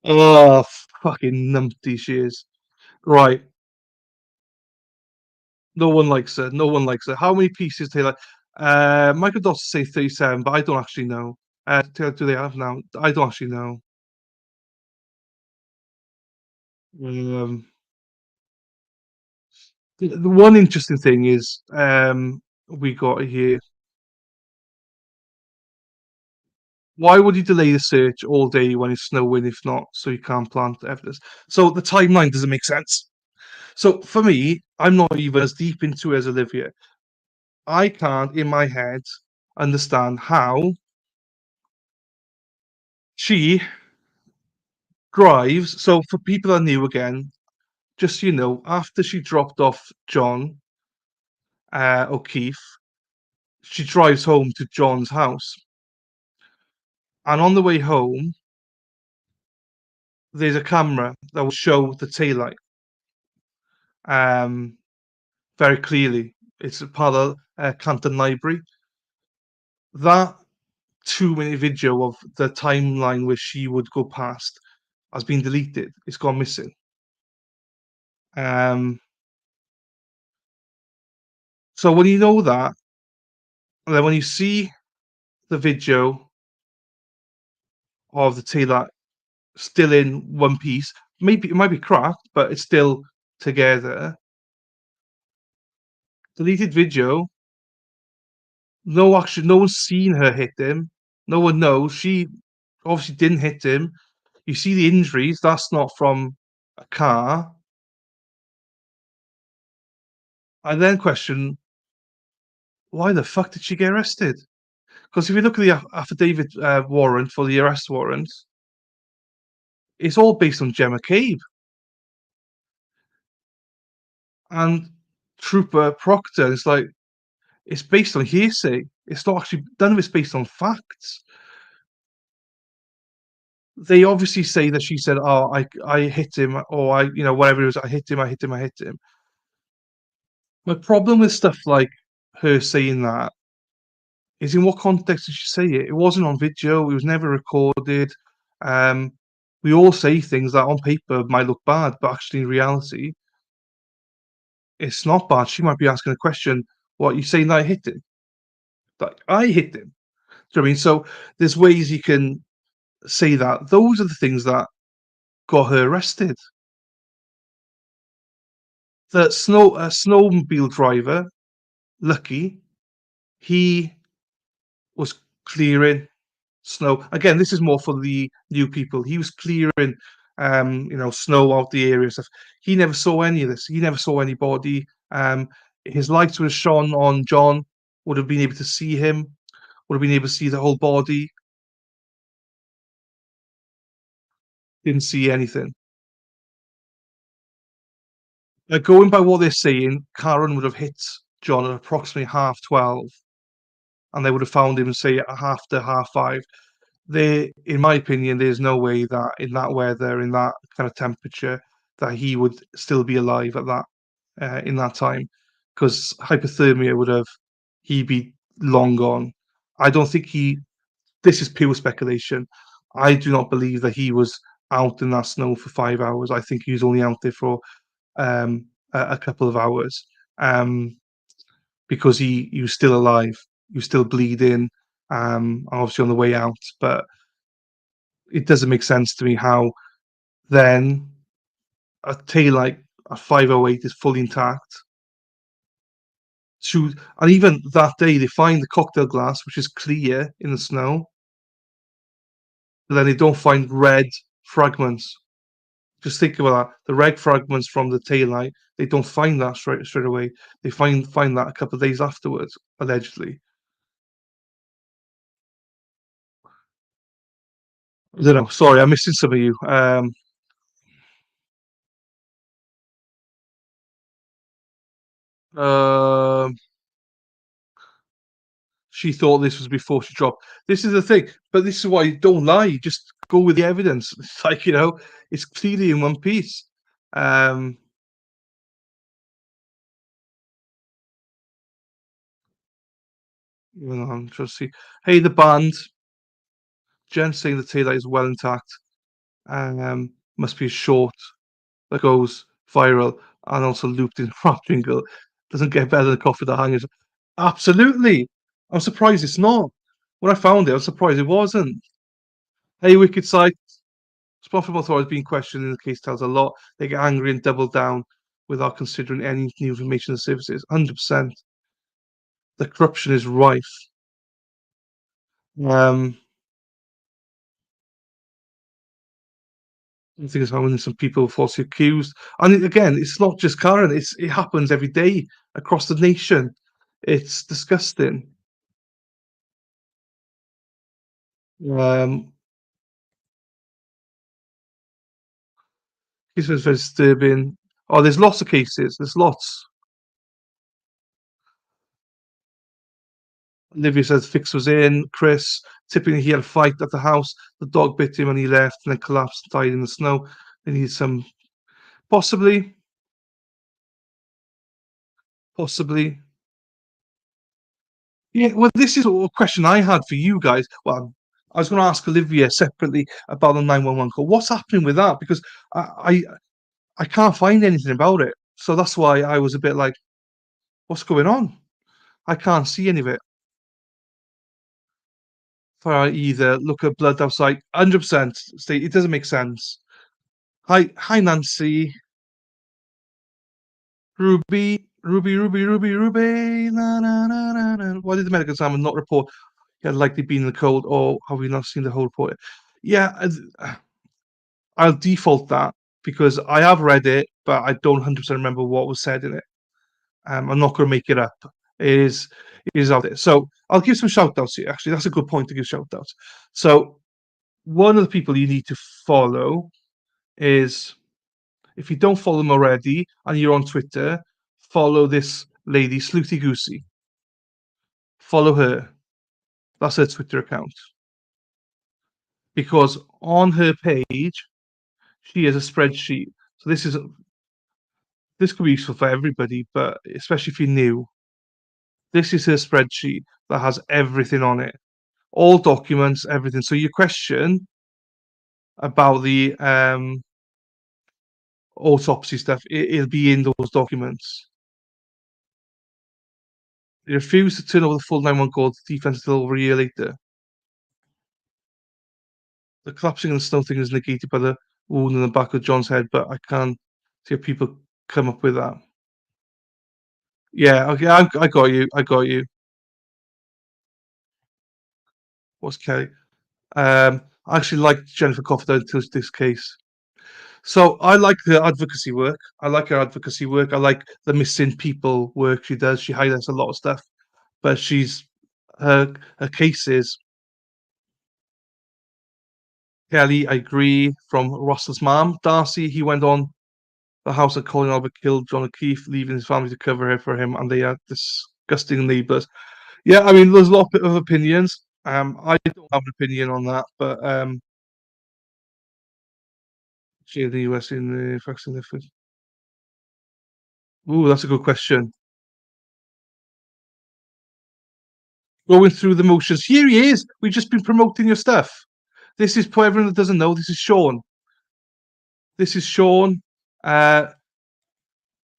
Speaker 2: Oh, fucking numpty she is. Right. No one likes her. No one likes her. How many pieces do they like? Michael Doss say 37, but I don't actually know. Do they have now? I don't actually know. The one interesting thing is we got here. Why would you delay the search all day when it's snowing if not so you can't plant evidence? So the timeline doesn't make sense. So for me, I'm not even as deep into it as Olivia. I can't, in my head, understand how she drives. So for people that are new again, just so you know, after she dropped off John O'Keefe, she drives home to John's house. And on the way home, there's a camera that will show the taillight very clearly. It's a part of Canton Library. That 2 minute video of the timeline where she would go past has been deleted. It's gone missing. So when you know that, and then when you see the video of the taillight still in one piece, maybe it might be cracked, but it's still together. Deleted video. No action. No one's seen her hit him. No one knows. She obviously didn't hit him. You see the injuries. That's not from a car. I then question, why the fuck did she get arrested? Because if you look at the affidavit warrant for the arrest warrant, it's all based on Gemma Cabe and Trooper Proctor. It's like it's based on hearsay. It's not actually none of it's based on facts. They obviously say that she said, "Oh, I hit him," or whatever it was. I hit him. I hit him. I hit him. My problem with stuff like her saying that is in what context did she say it? It wasn't on video. It was never recorded. Um, we all say things that on paper might look bad, but actually in reality, it's not bad. She might be asking a question. What you saying that I hit him? Like I hit him. Do you know what I mean? So there's ways you can say that. Those are the things that got her arrested. The snowmobile driver, Lucky, he was clearing snow. Again, this is more for the new people. He was clearing, snow out the area stuff. He never saw any of this. He never saw anybody. His lights were shone on John. Would have been able to see him. Would have been able to see the whole body. Didn't see anything. Going by what they're saying, Karen would have hit John at approximately 12:30, and they would have found him, say, at after 5:30. In my opinion, there's no way that in that weather, in that kind of temperature, that he would still be alive at that in that time, because hypothermia he'd be long gone. I don't think he. This is pure speculation. I do not believe that he was out in that snow for 5 hours. I think he was only out there for a couple of hours, because he was still alive. He was still bleeding, obviously on the way out. But it doesn't make sense to me how then a taillight at 5:08 is fully intact. And even that day, they find the cocktail glass, which is clear in the snow, but then they don't find red fragments. Just think about that. The red fragments from the taillight, they don't find that straight away. They find that a couple of days afterwards, allegedly. I don't know. Sorry, I'm missing some of you. She thought this was before she dropped. This is the thing, but this is why don't lie. Just go with the evidence. It's like it's clearly in one piece. I'm trying to see. Hey, the band. Jen saying the taillight is well intact. Must be a short that goes viral and also looped in rap jingle. Doesn't get better than Coffee that Hangers. Absolutely. I'm surprised it's not. When I found it, I was surprised it wasn't. Hey, Wicked Sight. Responsible authorities being questioned in the case tells a lot. They get angry and double down without considering any new information and services. 100%. The corruption is rife. I think it's how some people falsely accused. And again, it's not just Karen. It happens every day across the nation. It's disgusting. This was very disturbing. Oh, there's lots of cases. There's lots. Olivia says Fix was in. Chris, tipping he had a fight at the house. The dog bit him and he left and then collapsed and died in the snow. They need some. Possibly. Yeah, well, this is a question I had for you guys. Well, I was going to ask Olivia separately about the 911 call. What's happening with that? Because I can't find anything about it. So that's why I was a bit like, what's going on? I can't see any of it. For either look at blood outside, 100% state it doesn't make sense. Hi Nancy. Ruby. Na, na, na, na, na. Why did the medical examiner not report he had likely been in the cold, or have we not seen the whole report? Yeah, I'll default that because I have read it, but I don't 100% remember what was said in it. I'm not going to make it up. It is out there. So I'll give some shout outs here. Actually, that's a good point to give shout outs. So one of the people you need to follow is, if you don't follow them already and you're on Twitter, follow this lady, Sleuthie Goosey. Follow her. That's her Twitter account. Because on her page, she has a spreadsheet. So this could be useful for everybody, but especially if you're new. This is her spreadsheet that has everything on it. All documents, everything. So your question about the autopsy stuff, it'll be in those documents. They refused to turn over the full 911 call to defense until over a year later. The collapsing and the snow thing is negated by the wound in the back of John's head, but I can't see how people come up with that. Yeah, okay, I got you. What's Kelly? I actually liked Jennifer Coffey until this case. So I like her advocacy work. I like the missing people work she does. She highlights a lot of stuff, but her cases. Kelly, I agree. From Russell's mom, Darcy, he went on the house that Colin Albert killed John O'Keefe, leaving his family to cover it for him, and they are disgusting neighbours. Yeah, I mean, there's a lot of opinions. I don't have an opinion on that, but the US in the vaccine difference. Ooh, that's a good question. Going through the motions. Here he is. We've just been promoting your stuff. This is, for everyone that doesn't know, this is Sean.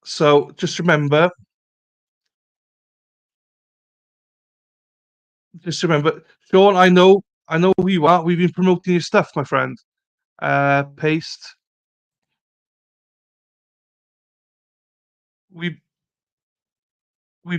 Speaker 2: So just remember, Sean, I know who you are. We've been promoting your stuff, my friend. Paste. We've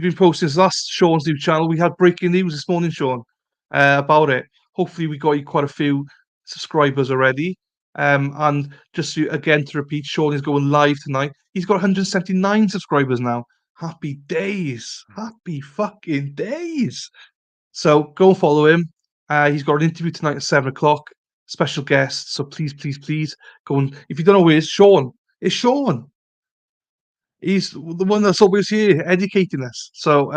Speaker 2: been posting this. That's Sean's new channel. We had breaking news this morning, Sean, about it. Hopefully, we got you quite a few subscribers already. And just to repeat, Sean is going live tonight. He's got 179 subscribers now. Happy days. Happy fucking days. So go and follow him. He's got an interview tonight at 7:00. Special guest. So please go and, if you don't know who he is, Sean. It's Sean. He's the one that's always here educating us. So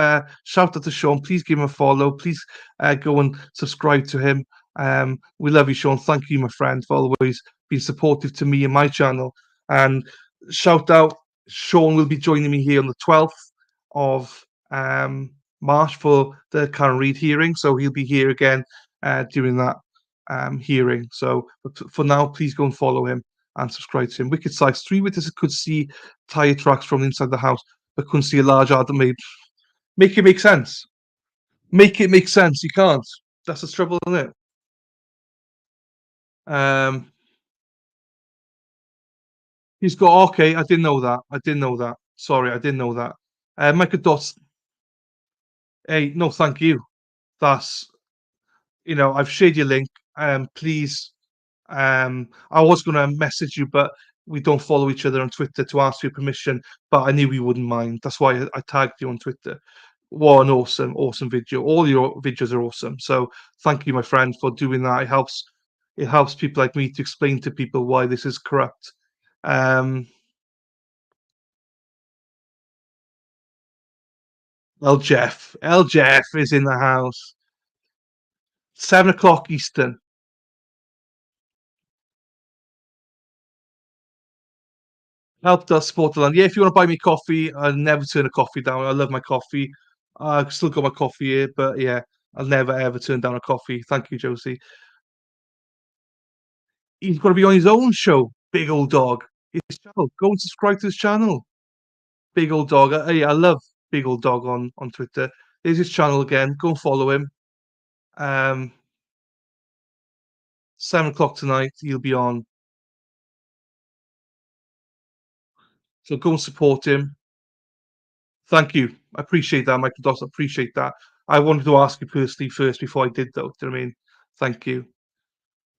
Speaker 2: shout out to Sean. Please give him a follow. Please go and subscribe to him. We love you, Sean. Thank you, my friend, for always being supportive to me and my channel. And shout out, Sean will be joining me here on the 12th of March for the Karen Reid hearing. So he'll be here again during that hearing. So for now, please go and follow him and subscribe to him. Wicked Sights. 3 witnesses could see tire tracks from inside the house, but couldn't see a large Adam made. Make it make sense. Make it make sense. You can't. That's the trouble, isn't it? He's got okay. I didn't know that. I didn't know that. Sorry, I didn't know that. Michael Dots. Hey, no, thank you. That's I've shared your link. Please. I was gonna message you, but we don't follow each other on Twitter to ask for your permission. But I knew you wouldn't mind. That's why I tagged you on Twitter. What an awesome video. All your videos are awesome. So thank you, my friend, for doing that. It helps people like me to explain to people why this is corrupt. Um, L Jeff is in the house. 7 o'clock Eastern. Helped us support the land. Yeah, if you want to buy me coffee, I'll never turn a coffee down. I love my coffee. I've still got my coffee here, but yeah, I'll never ever turn down a coffee. Thank you, Josie. He's got to be on his own show. Big old dog. His channel. Go and subscribe to his channel. Big old dog. I love Big old dog on Twitter. There's his channel again. Go and follow him. Um, 7 o'clock tonight. He'll be on. So go and support him. Thank you. I appreciate that, Michael Doss. I appreciate that. I wanted to ask you personally first before I did, though. Do you know what I mean? Thank you.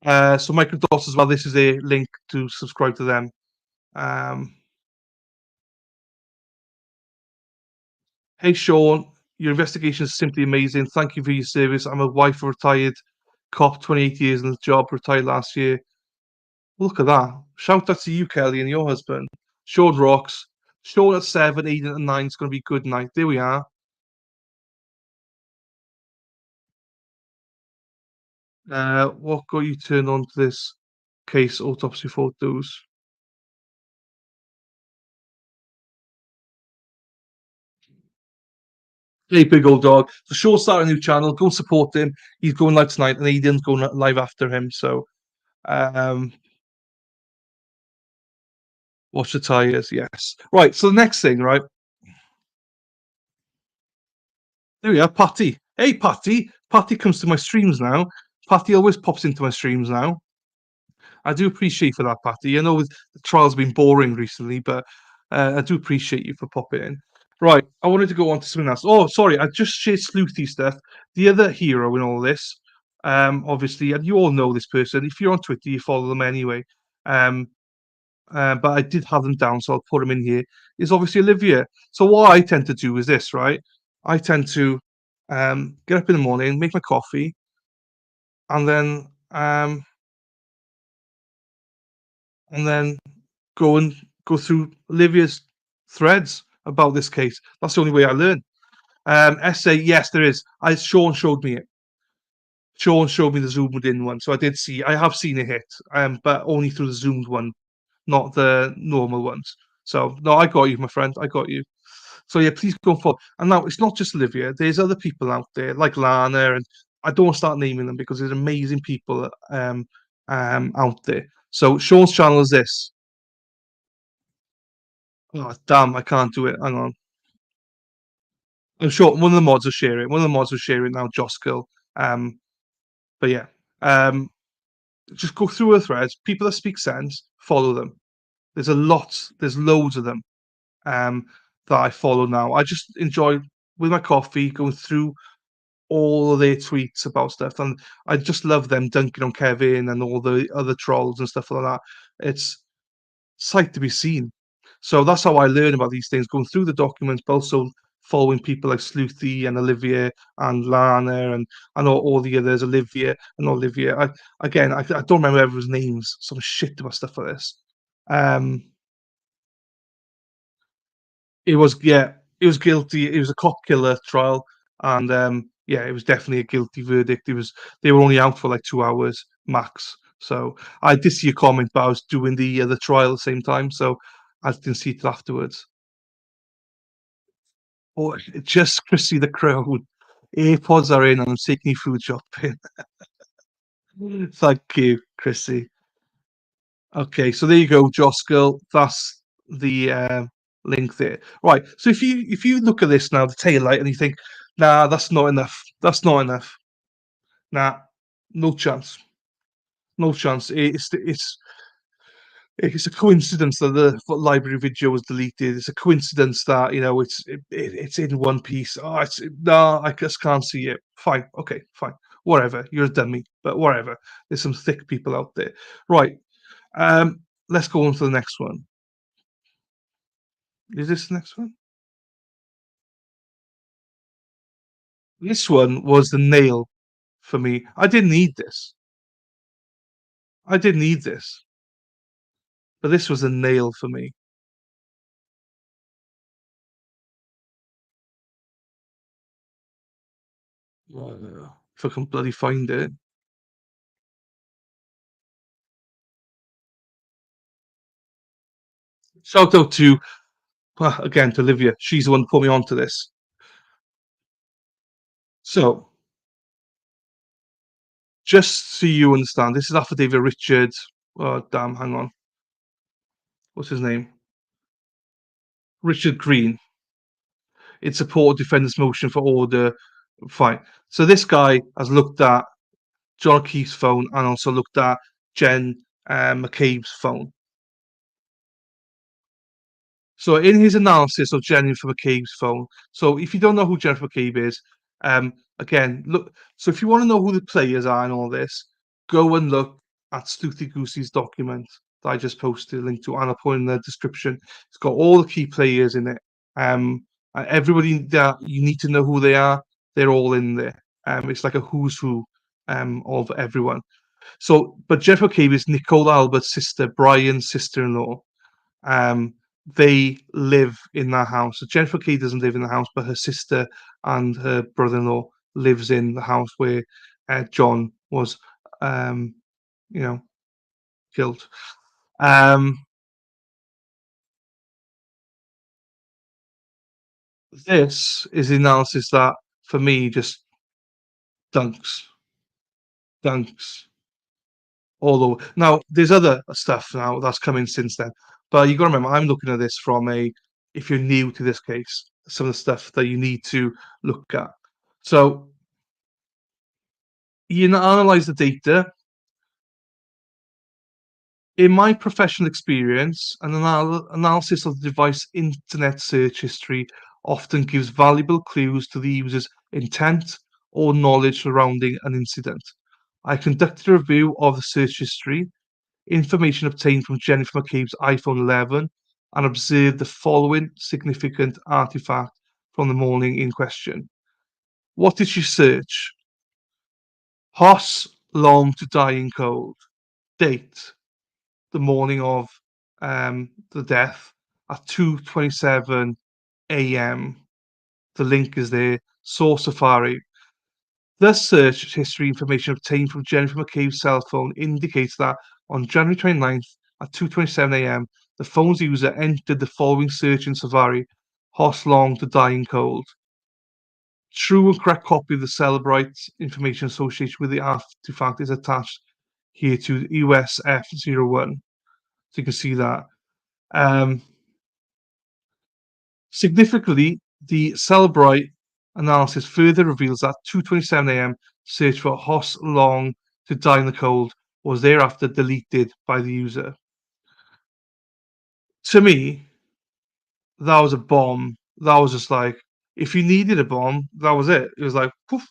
Speaker 2: So Michael Doss as well. This is a link to subscribe to them. Um, hey, Sean, your investigation is simply amazing. Thank you for your service. I'm a wife of a retired cop, 28 years in the job, retired last year. Look at that. Shout out to you, Kelly, and your husband. Sean rocks. Sean at 7, Aiden at 9 is going to be good night. There we are. What got you turned on to this case autopsy photos? Hey, big old dog. So Sean started a new channel. Go and support him. He's going live tonight, and Aiden's going live after him. So, um, watch the tires. Yes. Right. So the next thing, right? There we are, Patty. Hey, Patty. Patty comes to my streams now. Patty always pops into my streams now. I do appreciate for that, Patty. I know the trial's been boring recently, but I do appreciate you for popping in. Right, I wanted to go on to something else. Oh, sorry, I just shared Sleuthy stuff. The other hero in all this, obviously, and you all know this person. If you're on Twitter, you follow them anyway. Um, but I did have them down, so I'll put them in here. Is obviously Olivia. So what I tend to do is this, right? I tend to get up in the morning, make my coffee, and then go through Olivia's threads about this case. That's the only way I learn. Essay, yes, there is. Sean showed me it. Sean showed me the zoomed in one, so I have seen it hit, but only through the zoomed one, not the normal ones. So no, I got you, my friend. I got you. So yeah, please go for. And now it's not just Olivia. There's other people out there like Lana, and I don't want to start naming them because there's amazing people out there. So Sean's channel is this. Oh damn, I can't do it. Hang on. I'm sure one of the mods will share it. One of the mods will share it now, Joskill. But yeah, just go through her threads. People that speak sense, follow them. There's a lot. There's loads of them that I follow now. I just enjoy with my coffee going through all of their tweets about stuff, and I just love them dunking on Kevin and all the other trolls and stuff like that. It's sight to be seen. So that's how I learn about these things, going through the documents, but also following people like Sleuthy and Olivia and Lana and all the others, Olivia and Olivia. I don't remember everyone's names. Some shit about stuff like this. It was guilty. It was a cop killer trial, and yeah, it was definitely a guilty verdict. They were only out for like 2 hours max. So I did see a comment, but I was doing the trial at the same time, so I didn't see it afterwards. Oh, just Chrissy the crowd. AirPods are in, and I'm taking you food shopping. Thank you, Chrissy. Okay, so there you go, Joskill. That's the link there. Right. So if you look at this now, the tail light, and you think, nah, that's not enough. That's not enough. Nah, no chance. No chance. It's it's a coincidence that the library video was deleted. It's a coincidence that it's in one piece. Oh, no, I just can't see it. Fine, okay, fine, whatever. You're a dummy, but whatever. There's some thick people out there, right? Let's go on to the next one. Is this the next one? This one was the nail for me. I didn't need this. I didn't need this, but this was a nail for me. If I can bloody find it. Shout out to, well, again, to Olivia. She's the one who put me onto this. So, just so you understand, this is affidavit Richard. Oh, damn, hang on. What's his name? Richard Green. In support of defendant's motion for order. Fine. So this guy has looked at John O'Keefe's phone and also looked at Jen McCabe's phone. So in his analysis of Jennifer McCabe's phone, so if you don't know who Jennifer McCabe is, again, look. So if you want to know who the players are in all this, go and look at Sleuthy Goosey's document that I just posted a link to, and I'll put in the description. It's got all the key players in it. Everybody that you need to know who they are, they're all in there. It's like a who's who of everyone. So, but Jennifer McCabe is Nicole Albert's sister, Brian's sister-in-law. They live in that house. So Jennifer Key doesn't live in the house, but her sister and her brother-in-law lives in the house where John was, killed. This is the analysis that, for me, just dunks all over. Now, there's other stuff now that's coming since then, but you got to remember, I'm looking at this from if you're new to this case, some of the stuff that you need to look at. So you analyze the data. In my professional experience, an analysis of the device internet search history often gives valuable clues to the user's intent or knowledge surrounding an incident. I conducted a review of the search history, information obtained from Jennifer McCabe's iPhone 11, and observed the following significant artifact from the morning in question. What did she search? Hoss long to dying cold. Date: the morning of the death at 2:27 a.m. The link is there. Source Safari. The search history information obtained from Jennifer McCabe's cell phone indicates that on January 29th at 2:27 a.m., the phone's user entered the following search in Safari: Hoss long to dying cold. True and correct copy of the Celebrite information associated with the artifact is attached here to USF01. So you can see that. Significantly, the Celebrite analysis further reveals that 2:27 a.m. search for Hoss long to die in the cold was thereafter deleted by the user. To me, that was a bomb. That was just like, if you needed a bomb, that was it. It was like, poof.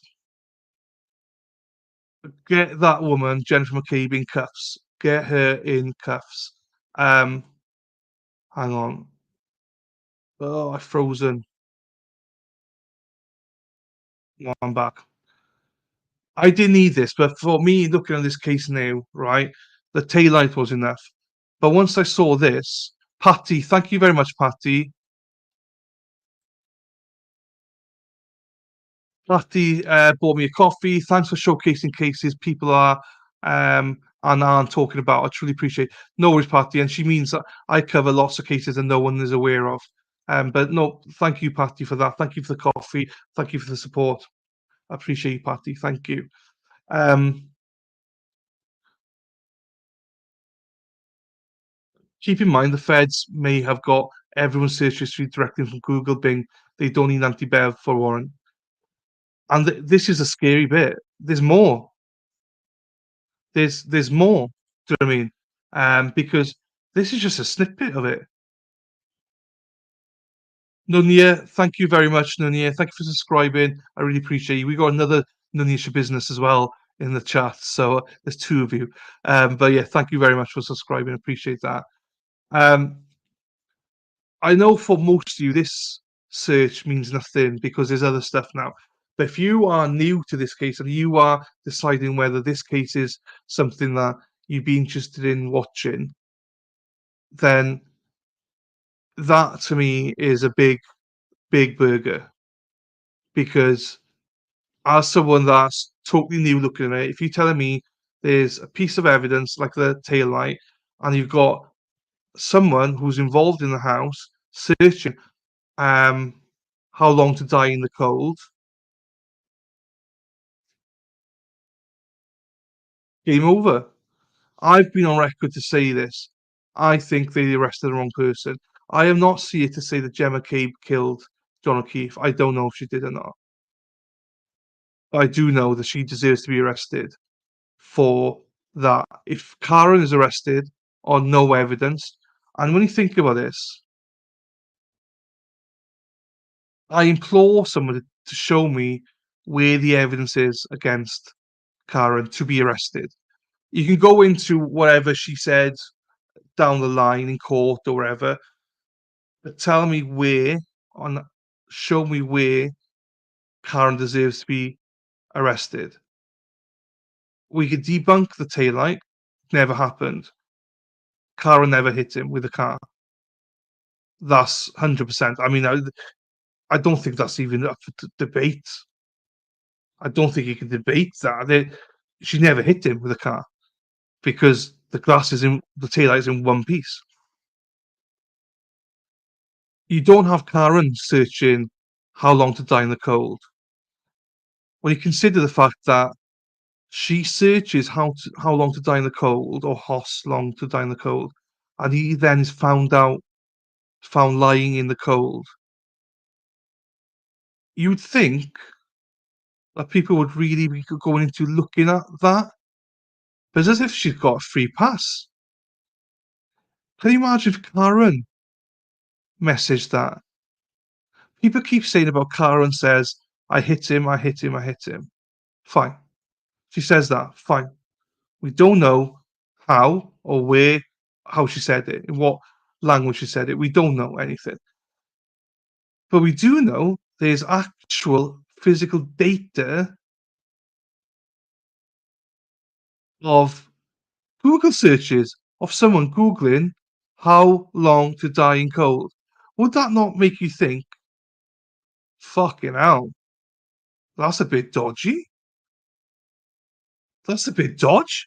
Speaker 2: Get that woman, Jennifer McCabe, in cuffs. Get her in cuffs. Hang on. Oh, I've frozen. No, I'm back. I didn't need this, but for me, looking at this case now, right, the taillight was enough. But once I saw this, Patty, thank you very much, Patty. Patty bought me a coffee. Thanks for showcasing cases people are and aren't talking about. I truly appreciate it. No worries, Patty. And she means that I cover lots of cases that no one is aware of. But no, thank you, Patty, for that. Thank you for the coffee. Thank you for the support. I appreciate you, Patty. Thank you. Keep in mind, the feds may have got everyone's search history directly from Google, Bing. They don't need anti-bev for a warrant. And this is a scary bit. There's more. There's more. Do you know what I mean? Because This is just a snippet of it. Nunya, thank you very much, Nunya. Thank you for subscribing. I really appreciate you. We got another Nunya Business as well in the chat, so there's two of you. But yeah, thank you very much for subscribing. Appreciate that. I know for most of you, this search means nothing because there's other stuff now. But if you are new to this case and you are deciding whether this case is something that you'd be interested in watching, then that to me is a big, big burger. Because as someone that's totally new looking at it, if you're telling me there's a piece of evidence like the tail light, and you've got someone who's involved in the house searching how long to die in the cold, game over. I've been on record to say this. I think they arrested the wrong person. I am not here to say that Gemma Cabe killed John O'Keefe. I don't know if she did or not. But I do know that she deserves to be arrested for that. If Karen is arrested on no evidence, and when you think about this, I implore someone to show me where the evidence is against Karen to be arrested. You can go into whatever she said down the line in court or wherever, but tell me where, on show me where Karen deserves to be arrested. We could debunk the taillight, never happened. Karen never hit him with a car. That's 100%. I mean, I don't think that's even up for debate. I don't think you can debate that. She never hit him with a car because the taillight is in one piece. You don't have Karen searching how long to die in the cold. When you consider the fact that she searches how long to die in the cold, or Hoss long to die in the cold, and he then is found lying in the cold. You'd think that people would really be going into looking at that, but it's as if she's got a free pass. Can you imagine if Karen messaged that? People keep saying about Karen says, I hit him, I hit him, I hit him. Fine. She says that. Fine. We don't know how or where, how she said it, in what language she said it. We don't know anything. But we do know there's actual physical data of Google searches of someone Googling how long to die in cold. Would that not make you think, fucking hell, that's a bit dodgy? That's a bit dodge?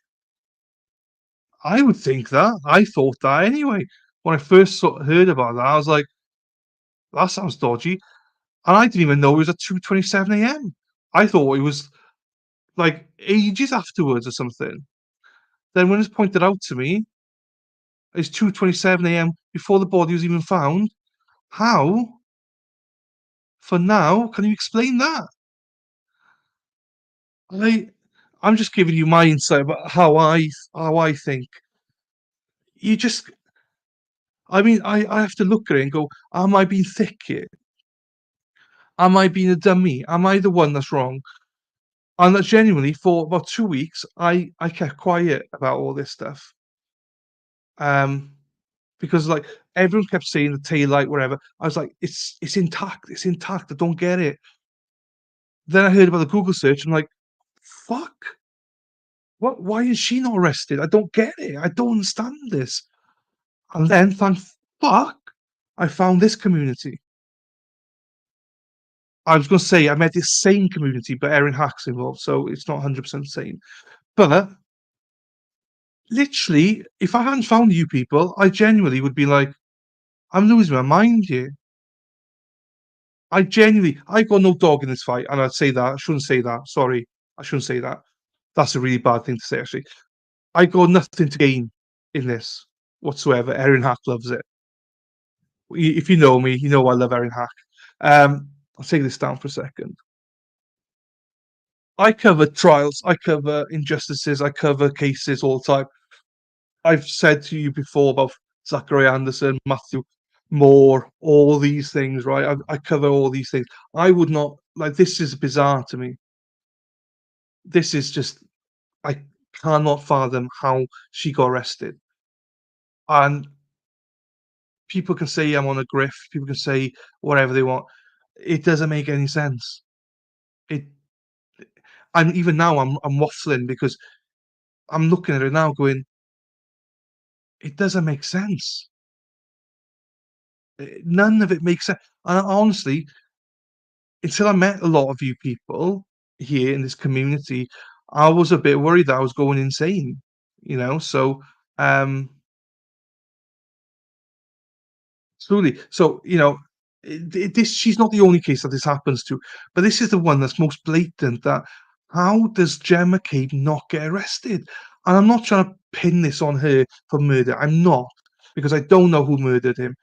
Speaker 2: I would think that. I thought that anyway. When I first heard about that, I was like, that sounds dodgy. And I didn't even know it was at 2:27 a.m. I thought it was like ages afterwards or something. Then when it's pointed out to me, it's 2:27 a.m. before the body was even found. How? For now, can you explain that? I'm just giving you my insight about how I think. You just, I mean, I have to look at it and go, am I being thick here? Am I being a dummy? Am I the one that's wrong? And that genuinely, for about 2 weeks, I kept quiet about all this stuff. Because like everyone kept saying the tail light, whatever. I was like, it's intact, it's intact. I don't get it. Then I heard about the Google search. I'm like, fuck. What? Why is she not arrested? I don't get it. I don't understand this. And then, thank fuck, I found this community. I was going to say I met this same community, but Erin Hack's involved, so it's not 100% same. But literally, if I hadn't found you people, I genuinely would be like, I'm losing my mind here. I got no dog in this fight, and I'd say that. I shouldn't say that. Sorry, I shouldn't say that. That's a really bad thing to say, actually. I got nothing to gain in this whatsoever. Erin Hack loves it. If you know me, you know I love Erin Hack. I'll take this down for a second. I cover trials, I cover injustices, I cover cases all the time. I've said to you before about Zachary Anderson, Matthew Moore, all these things, right? I cover all these things. I would not like this is bizarre to me. This is just I cannot fathom how she got arrested. And people can say I'm on a grift, people can say whatever they want. It doesn't make any sense. It and even now I'm waffling because I'm looking at it now going, it doesn't make sense. None of it makes sense. And honestly, until I met a lot of you people here in this community, I was a bit worried that I was going insane, you know. So um truly. So, you know, this she's not the only case that this happens to, but this is the one that's most blatant. That how does Gemma Cabe not get arrested? And I'm not trying to pin this on her for murder. I'm not, because I don't know who murdered him.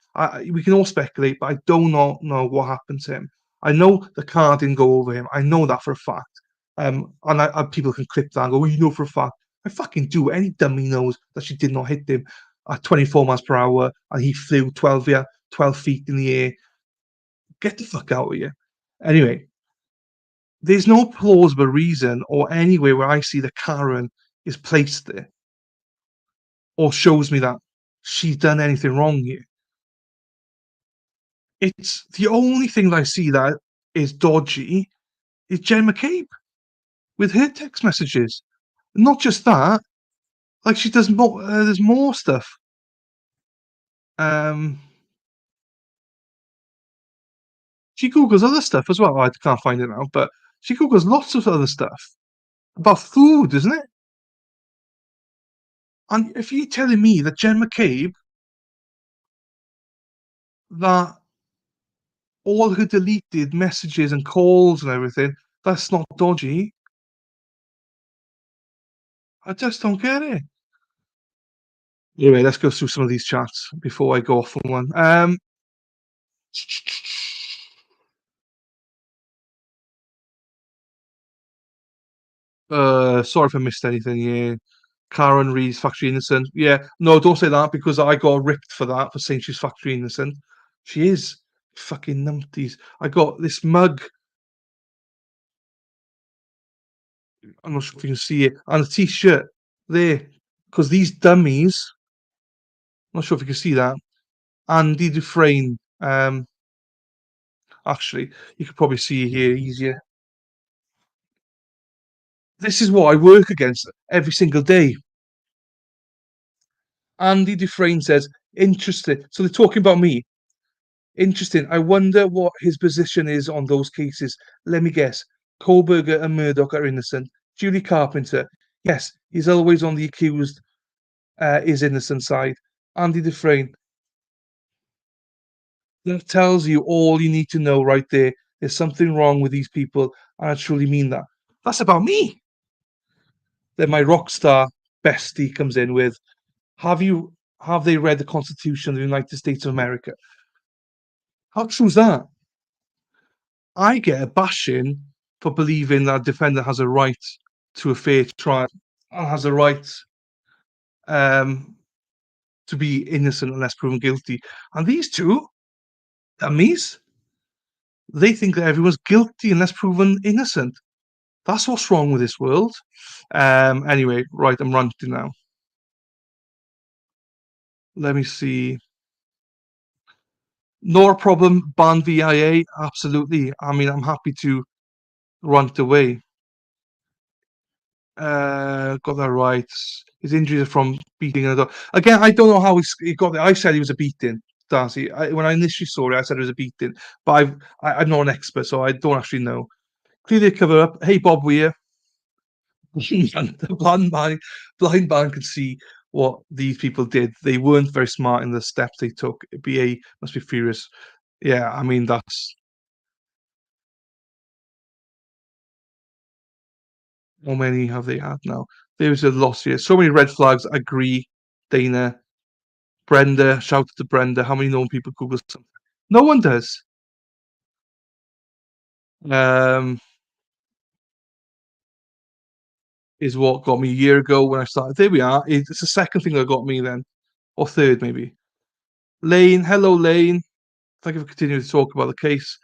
Speaker 2: We can all speculate, but I do not know what happened to him. I know the car didn't go over him. I know that for a fact. People can clip that and go, well, you know for a fact. I fucking do. Any dummy knows that she did not hit him at 24 miles per hour and he flew 12 feet in the air. Get the fuck out of here. Anyway, there's no plausible reason or anywhere where I see that Karen is placed there or shows me that she's done anything wrong here. It's the only thing that I see that is dodgy is Jen McCabe with her text messages. Not just that, like she does more. There's more stuff. She Googles other stuff as well. I can't find it now, but she Googles lots of other stuff about food, isn't it? And if you're telling me that Jen McCabe, that all her deleted messages and calls and everything, that's not dodgy, I just don't get it. Anyway, let's go through some of these chats before I go off on one. Sorry if I missed anything. Yeah, Karen Reed's Factory Innocent. Yeah, no, don't say that because I got ripped for that for saying she's Factory Innocent. She is fucking numpties. I got this mug. I'm not sure if you can see it, and a T-shirt there because these dummies. I'm not sure if you can see that. Andy Dufresne. Actually, you could probably see it here easier. This is what I work against every single day. Andy Dufresne says, interesting. So they're talking about me. Interesting. I wonder what his position is on those cases. Let me guess. Kohlberger and Murdoch are innocent. Julie Carpenter. Yes, he's always on the accused is innocent side. Andy Dufresne. That tells you all you need to know right there. There's something wrong with these people, and I truly mean that. That's about me. Then my rock star bestie comes in with, have they read the Constitution of the United States of America? How true is that? I get a bashing for believing that a defendant has a right to a fair trial and has a right um, to be innocent unless proven guilty. And these two dummies, they think that everyone's guilty unless proven innocent. That's what's wrong with this world. Anyway, right, I'm ranting now. Let me see. No problem, ban VIA. Absolutely. I mean, I'm happy to rant away. Got that right. His injuries are from beating another. Again, I don't know how he got there. I said he was a beating, Darcy. When I initially saw it, I said it was a beating. But I'm not an expert, so I don't actually know. Clearly cover up. Hey, Bob Weir. The blind man can see what these people did. They weren't very smart in the steps they took. BA must be furious. Yeah, I mean that's how many have they had now? There's a loss here. So many red flags. Agree, Dana. Brenda, shout out to Brenda. How many known people Google something? No one does. Is what got me a year ago when I started. There we are. It's the second thing that got me then, or third maybe. Lane, hello, Lane. Thank you for continuing to talk about the case.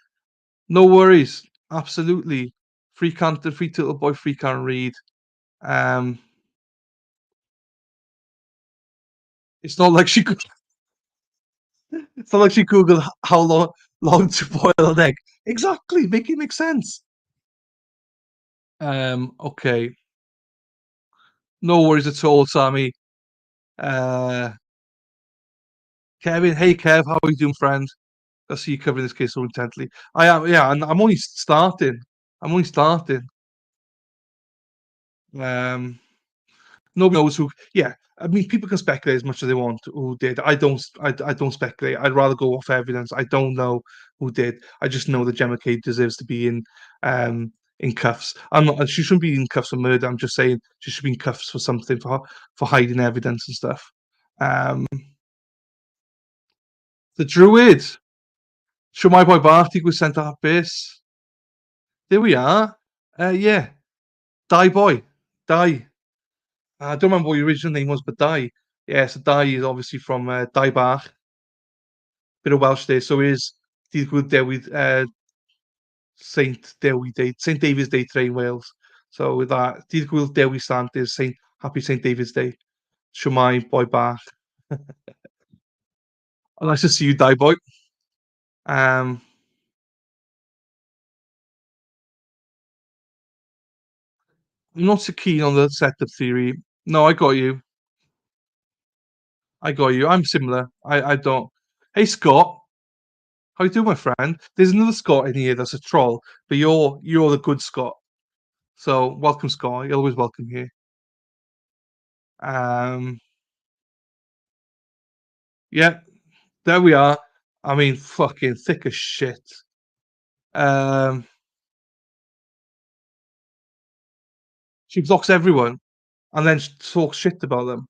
Speaker 2: No worries. Absolutely. Free Canton, free Turtle Boy, free Karen Read. It's not like she could. It's not like she googled how long to boil an egg. Exactly, make it make sense. Okay. No worries at all, Sammy. Uh, Kevin, hey Kev, how are you doing, friend? I see you covering this case so intently. I am, yeah, and I'm only starting. I'm only starting. Um, Nobody knows who. Yeah, I mean, people can speculate as much as they want who did. I don't speculate. I'd rather go off evidence. I don't know who did. I just know that Gemma Cade deserves to be in cuffs. I'm not. She shouldn't be in cuffs for murder. I'm just saying she should be in cuffs for something for hiding evidence and stuff. Um, the Druid. Should my boy Barty was sent to base? There we are. Yeah, Die Boy, Die. I don't remember what your original name was, but Die. Yeah, so Die is obviously from Die Bach. Bit of Welsh there. So is Dydd Gwyl Dewi, Saint David's Day today in Wales. So with that, Dydd Gwyl Dewi Sant is Happy Saint David's Day. Shwmai, boy Bach. Nice to see you, Die Boy. I'm not so keen on the setup theory. No, I got you. I got you. I'm similar. I don't. Hey Scott, how you doing, my friend? There's another Scott in here that's a troll, but you're the good Scott. So welcome, Scott. You're always welcome here. Um, yeah, there we are. I mean, fucking thick as shit. Um, she blocks everyone and then talks shit about them.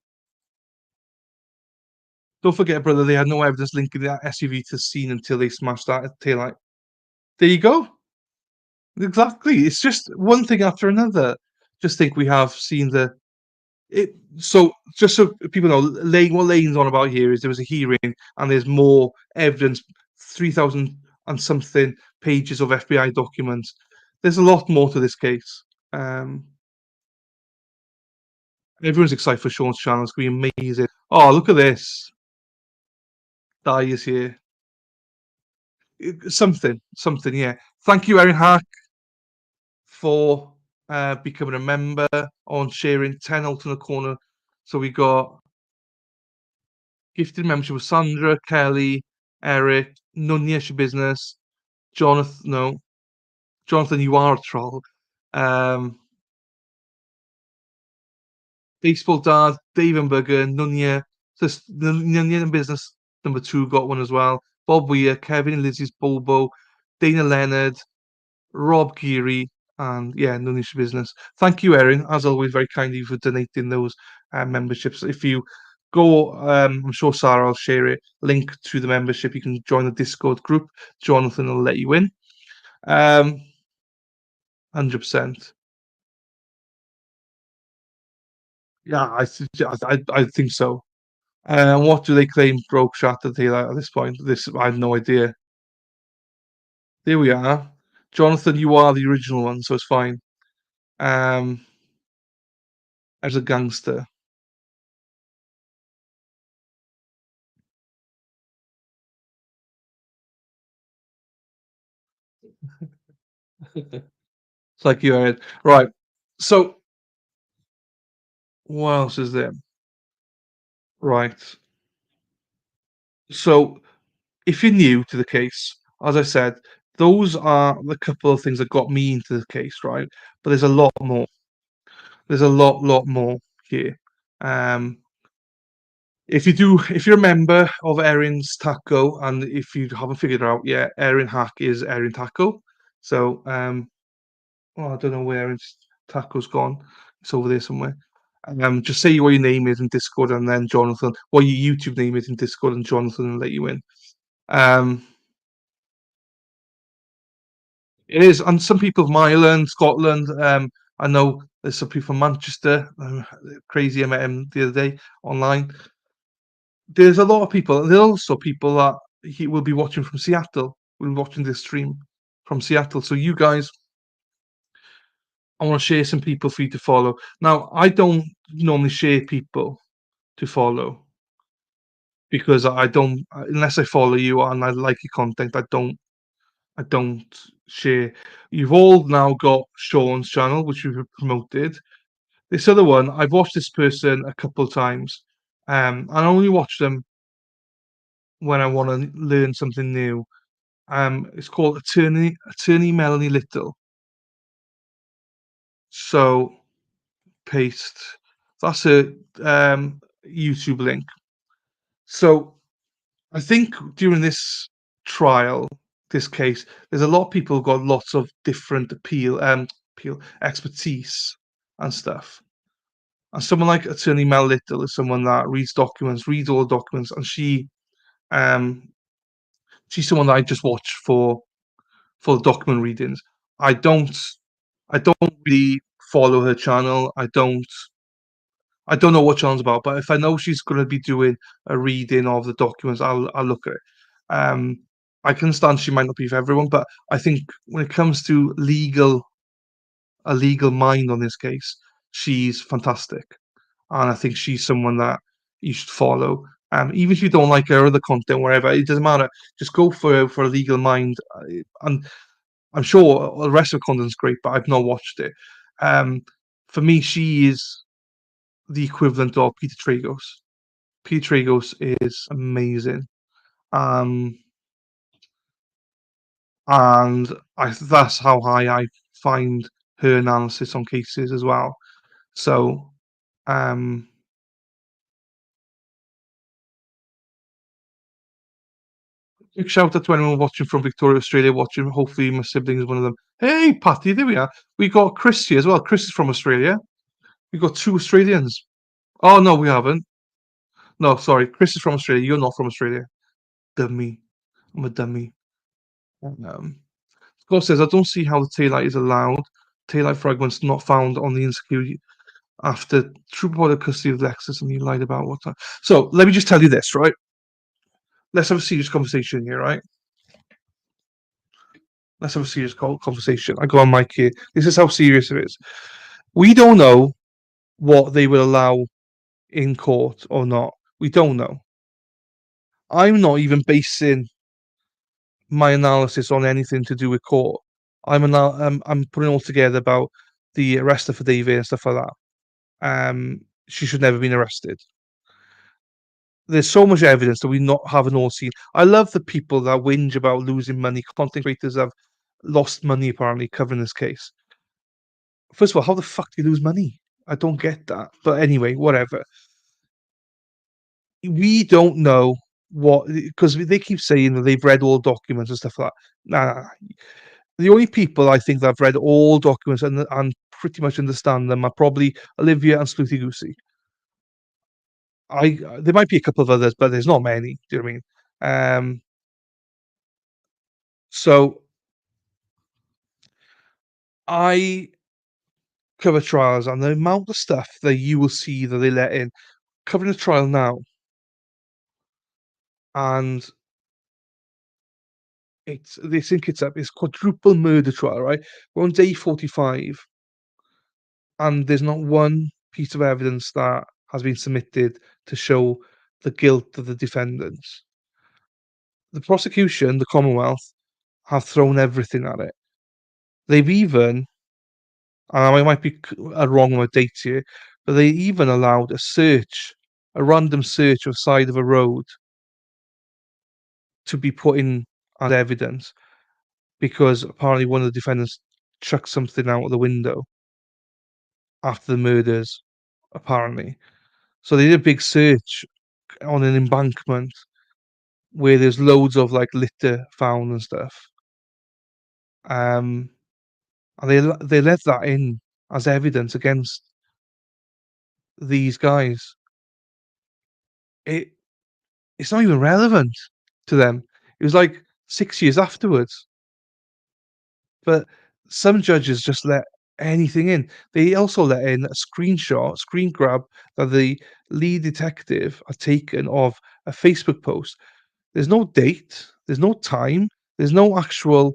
Speaker 2: Don't forget, brother, they had no evidence linking that SUV to the scene until they smashed that taillight. There you go. Exactly. It's just one thing after another. Just think we have seen the it. So just so people know, what Lane's on about here is there was a hearing and there's more evidence, 3,000 and something pages of FBI documents. There's a lot more to this case. Everyone's excited for Sean's channel. It's going to be amazing. Oh, look at this. Die is here. Something, yeah. Thank you, Erin Hack, for becoming a member on sharing 10 alternate corner. So we got gifted membership with Sandra, Kelly, Eric, Nunya, business, Jonathan. No, Jonathan, you are a troll. Baseball Dad, Dave and Burger, Nunya, Nunya and business number 2 got one as well. Bob Weir, Kevin and Lizzie's Bobo, Dana Leonard, Rob Geary, and yeah, Nunish Business. Thank you, Erin, as always, very kind of you for donating those memberships. If you go, I'm sure Sarah will share it, link to the membership. You can join the Discord group. Jonathan will let you in. 100%. Yeah, I think so. What do they claim broke Shattered here at this point? I have no idea. There we are. Jonathan, you are the original one, so it's fine. As a gangster. It's like you heard. Right. So what else is there? Right. So if you're new to the case, as I said, those are the couple of things that got me into the case, right? But there's a lot more. There's a lot more here. Um, if you're a member of Erin's Taco, and if you haven't figured it out yet, Erin Hack is Erin Taco. So I don't know where Erin's Taco's gone. It's over there somewhere. Just say what your name is in Discord, and then Jonathan, what your YouTube name is in Discord, and Jonathan will let you in. It is, and some people from Ireland, Scotland. I know there's some people from Manchester. Crazy, I met him the other day online. there's a lot of people. There's also people that he will be watching from Seattle. Will be watching this stream from Seattle. So you guys, I want to share some people for you to follow. Now, I don't normally share people to follow because I don't, unless I follow you and I like your content, I don't share. You've all now got Sean's channel, which we've promoted. This other one, I've watched this person a couple of times. I only watch them when I want to learn something new. It's called Attorney Melanie Little. So paste. That's a YouTube link. So I think during this trial, this case, there's a lot of people who got lots of different appeal expertise and stuff. And someone like Attorney Mel Little is someone that reads documents, reads all the documents, and um she's someone that I just watch for the document readings. I don't I don't really follow her channel. I don't know what channel's about, but if I know she's going to be doing a reading of the documents, I'll look at it. Um, I can understand she might not be for everyone, but I think when it comes to a legal mind on this case, she's fantastic, and I think she's someone that you should follow. Even if you don't like her other content, wherever it doesn't matter, just go for a legal mind. And I'm sure the rest of the content's great, but I've not watched it. Um, for me, she is the equivalent of Peter Tragos. Peter Tragos is amazing. Um, and that's how high I find her analysis on cases as well. So, um, big shout out to anyone watching from Victoria, Australia, watching. Hopefully, my sibling is one of them. Hey, Patty, there we are. We got Chris here as well. Chris is from Australia. We got 2 Australians. Oh, no, we haven't. No, sorry. Chris is from Australia. You're not from Australia. Dummy. I'm a dummy. Scott says, I don't see how the taillight is allowed. Taillight fragments not found on the insecurity after true product custody of Lexus, and you lied about what time. So let me just tell you this, right? Let's have a serious conversation here, right? Let's have a serious conversation. I go on mic here. This is how serious it is. We don't know what they will allow in court or not. We don't know. I'm not even basing my analysis on anything to do with court. I'm putting all together about the arrest of David and stuff like that. She should never have been arrested. There's so much evidence that we not haven't all seen. I love the people that whinge about losing money. Content creators have lost money apparently covering this case. First of all, how the fuck do you lose money? I don't get that. But anyway, whatever. We don't know what because they keep saying that they've read all documents and stuff like that. Nah. The only people I think that have read all documents and pretty much understand them are probably Olivia and Sleuthie Goosey. There might be a couple of others, but there's not many. Do you know what I mean? So I cover trials, and the amount of stuff that you will see that they let in, covering a trial now, and they think it's quadruple murder trial, right? We're on day 45, and there's not one piece of evidence that has been submitted to show the guilt of the defendants. The prosecution, the Commonwealth, have thrown everything at it. They've even, and I might be wrong on my dates here, but they even allowed a random search of side of a road to be put in as evidence because apparently one of the defendants chucked something out of the window after the murders, apparently. So they did a big search on an embankment where there's loads of like litter found and stuff. And they let that in as evidence against these guys. It's not even relevant to them. It was like 6 years afterwards. But some judges just let anything in. They also let in a screen grab that the lead detective had taken of a Facebook post. There's no date, there's no time, there's no actual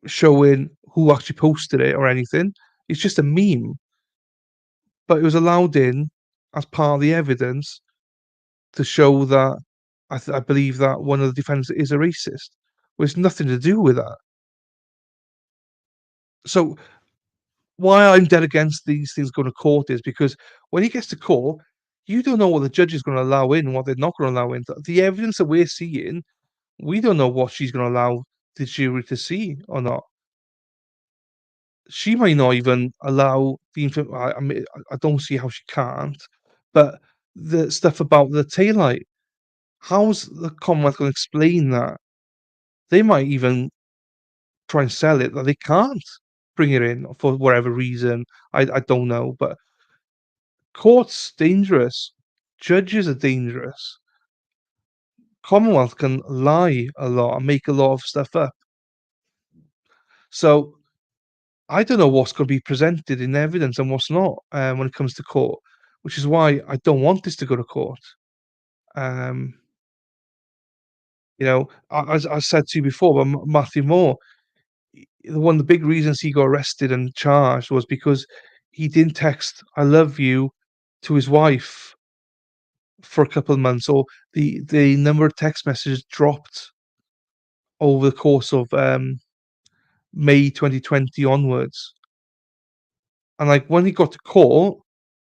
Speaker 2: showing who actually posted it or anything. It's just a meme, but it was allowed in as part of the evidence to show that I believe that one of the defendants is a racist. Well, it's nothing to do with that. So why I'm dead against these things going to court is because when he gets to court, you don't know what the judge is going to allow in and what they're not going to allow in. The evidence that we're seeing, we don't know what she's going to allow the jury to see or not. She might not even allow the I mean, I don't see how she can't, but the stuff about the taillight, how's the Commonwealth going to explain that? They might even try and sell it that they can't bring it in for whatever reason. I don't know, but court's dangerous. Judges are dangerous. Commonwealth can lie a lot and make a lot of stuff up. So I don't know what's going to be presented in evidence and what's not when it comes to court, which is why I don't want this to go to court. Um, as I said to you before, but Matthew Moore, one of the big reasons he got arrested and charged was because he didn't text "I love you" to his wife for a couple of months, or the number of text messages dropped over the course of May 2020 onwards. And like when he got to court,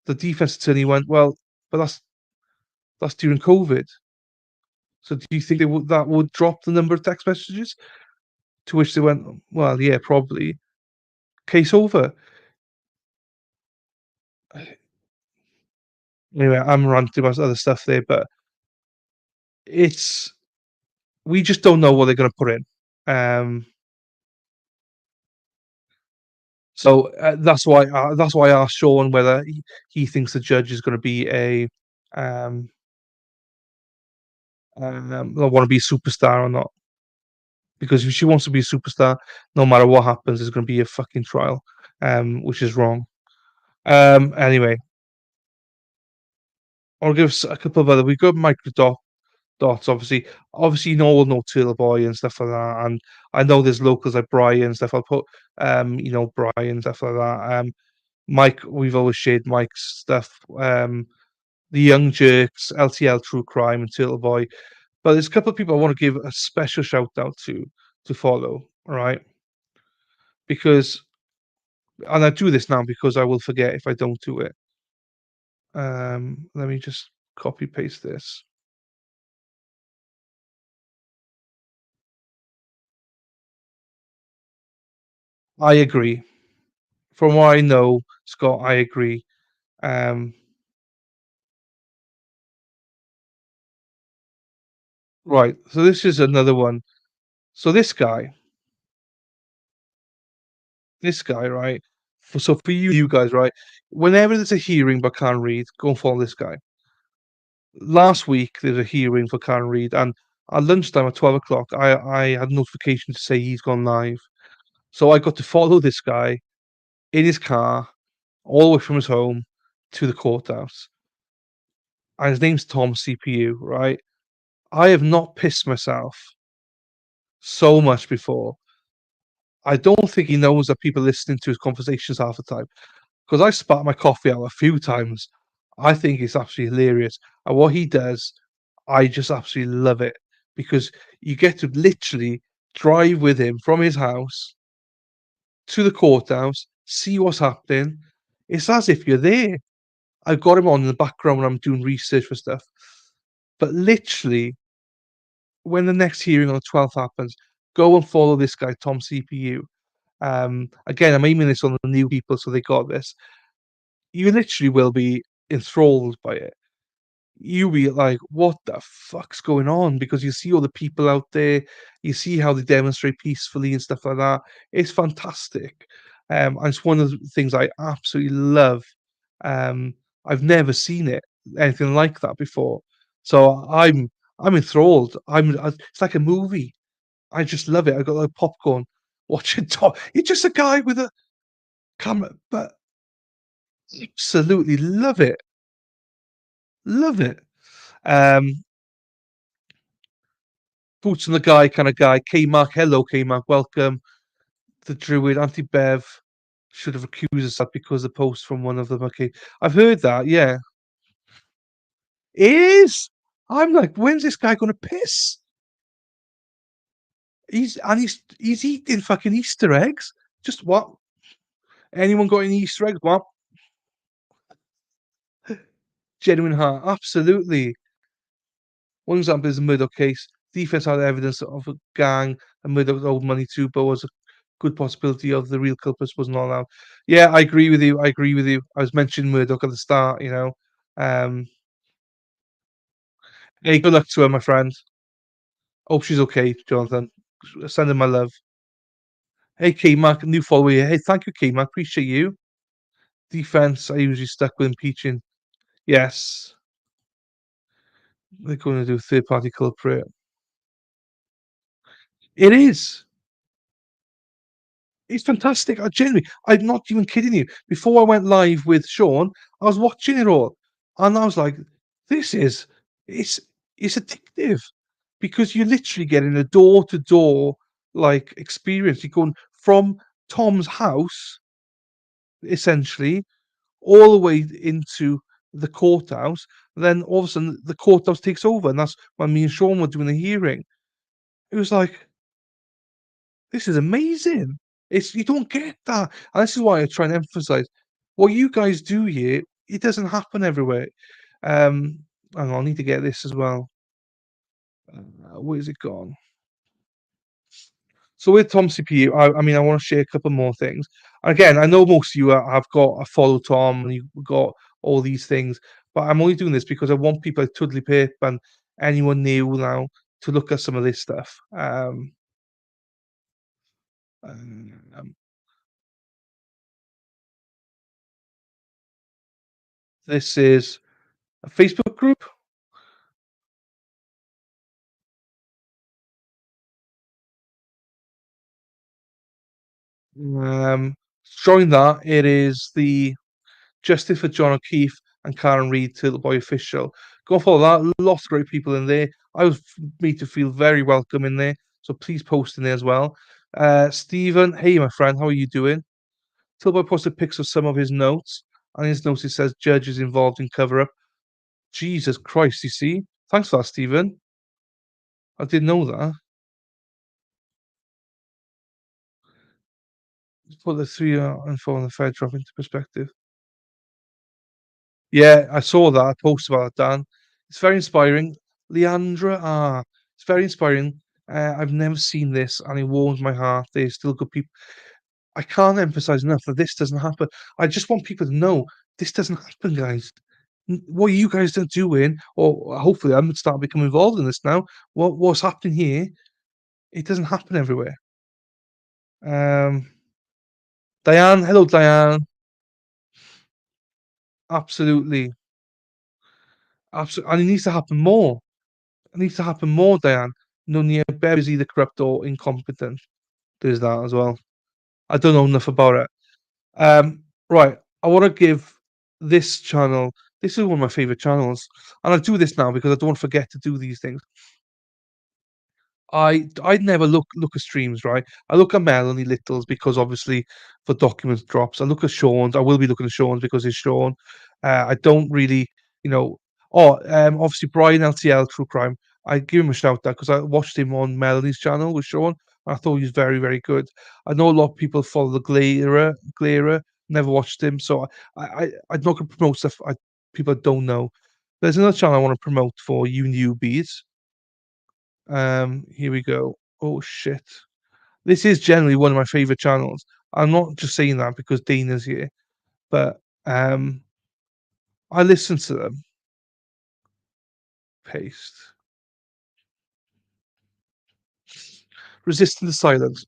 Speaker 2: the defense attorney went, "Well, but that's during COVID. So do you think that would drop the number of text messages?" To which they went, "Well, yeah, probably." Case over. Anyway, I'm ranting about other stuff there, but it's we just don't know what they're going to put in. So that's why I asked Sean whether he thinks the judge is going to be a um, want to be a superstar or not. Because if she wants to be a superstar, no matter what happens, there's going to be a fucking trial, which is wrong. Anyway, I'll give us a couple of other. We've got dots, obviously. Obviously, we'll know Turtle Boy and stuff like that. And I know there's locals like Brian and stuff. I'll put, Brian and stuff like that. Mike, we've always shared Mike's stuff. The Young Jerks, LTL True Crime, and Turtle Boy. But there's a couple of people I want to give a special shout out to follow, all right? Because, and I do this now because I will forget if I don't do it. Let me just copy paste this. I agree. From what I know, Scott, I agree. Right. So this is another one. So this guy, right? So for you guys, right? Whenever there's a hearing but can't read, go and follow this guy. Last week there's a hearing for can't read, and at lunchtime at 12 o'clock, I had a notification to say he's gone live. So I got to follow this guy in his car all the way from his home to the courthouse. And his name's Tom CPU, right? I have not pissed myself so much before. I don't think he knows that people are listening to his conversations half the time. Because I spat my coffee out a few times. I think it's absolutely hilarious. And what he does, I just absolutely love it. Because you get to literally drive with him from his house to the courthouse, see what's happening. It's as if you're there. I've got him on in the background when I'm doing research for stuff. But literally, when the next hearing on the 12th happens, go and follow this guy, Tom CPU. Again, I'm aiming this on the new people, so they got this. You literally will be enthralled by it. You'll be like, "What the fuck's going on?" Because you see all the people out there, you see how they demonstrate peacefully and stuff like that. It's fantastic. And it's one of the things I absolutely love. Um, I've never seen anything like that before. So I'm enthralled. It's like a movie. I just love it. I got like popcorn watching Tom. He's just a guy with a camera, but absolutely love it. Love it. Um, Boots on the guy kind of guy. K Mark, hello K Mark, welcome. The Druid, Auntie Bev should have accused herself because the post from one of them. Okay, I've heard that. Yeah, it is. I'm like, when's this guy gonna piss? He's eating fucking Easter eggs. Just what? Anyone got any Easter eggs? What? Genuine heart, absolutely. One example is the Murdoch case. Defense had evidence of a gang and Murdoch owed money to, but was a good possibility of the real culprits was not allowed. Yeah, I agree with you. I agree with you. I was mentioning Murdoch at the start, you know. Um, hey, good luck to her, my friend. Hope she's okay, Jonathan. Send her my love. Hey, K Mac, new follower here. Hey, thank you, K Mac. Appreciate you. Defense, I usually stuck with impeaching. Yes, they're going to do third party culprit. It is. It's fantastic. I genuinely, I'm not even kidding you. Before I went live with Sean, I was watching it all, and I was like, "This is it's it's addictive because you're literally getting a door to door like experience. You're going from Tom's house essentially all the way into the courthouse. And then all of a sudden, the courthouse takes over, and that's when me and Sean were doing the hearing. It was like, this is amazing. It's you don't get that, and this is why I try and emphasize what you guys do here. It doesn't happen everywhere. Um, Hang on, I need to get this as well. Where's it gone? So with Tom CPU, I mean, I want to share a couple more things. Again, I know most of you have got a follow Tom and you've got all these things, but I'm only doing this because I want people like Tudley Pip and anyone new now to look at some of this stuff. Um, this is a Facebook group. Showing that it is the Justice for John O'Keefe and Karen Reid to the Boy Official. Go and follow that. Lots of great people in there. I was made to feel very welcome in there. So please post in there as well. Stephen, hey my friend, how are you doing? Tillboy posted pics of some of his notes. And in his notes it says judges involved in cover up. Jesus Christ, you see? Thanks for that, Stephen. I didn't know that. Put the three info on the Fed drop into perspective. Yeah, I saw that post about that, Dan. It's very inspiring. Leandra, it's very inspiring. I've never seen this, and it warms my heart. There's still good people. I can't emphasize enough that this doesn't happen. I just want people to know this doesn't happen, guys. What you guys are doing, or hopefully I'm starting to become involved in this now. What's happening here? It doesn't happen everywhere. Diane, hello, Diane. Absolutely, absolutely, and it needs to happen more. It needs to happen more, Diane. Nunia Bev is either corrupt or incompetent. There's that as well. I don't know enough about it. Right. I want to give this channel. This is one of my favorite channels, and I do this now because I don't forget to do these things. I never look at streams, right? I look at Melanie Little's because obviously for documents drops. I look at Sean's. I will be looking at Sean's because it's Sean. I don't really, you know. Obviously Brian LTL True Crime. I give him a shout out because I watched him on Melanie's channel with Sean. I thought he was very very good. I know a lot of people follow the Glera. Never watched him, so I'm not going to promote stuff people don't know. There's another channel I want to promote for you newbies. Here we go. Oh shit. This is generally one of my favorite channels. I'm not just saying that because Dana's here, but I listen to them. Paste. Resisting the silence.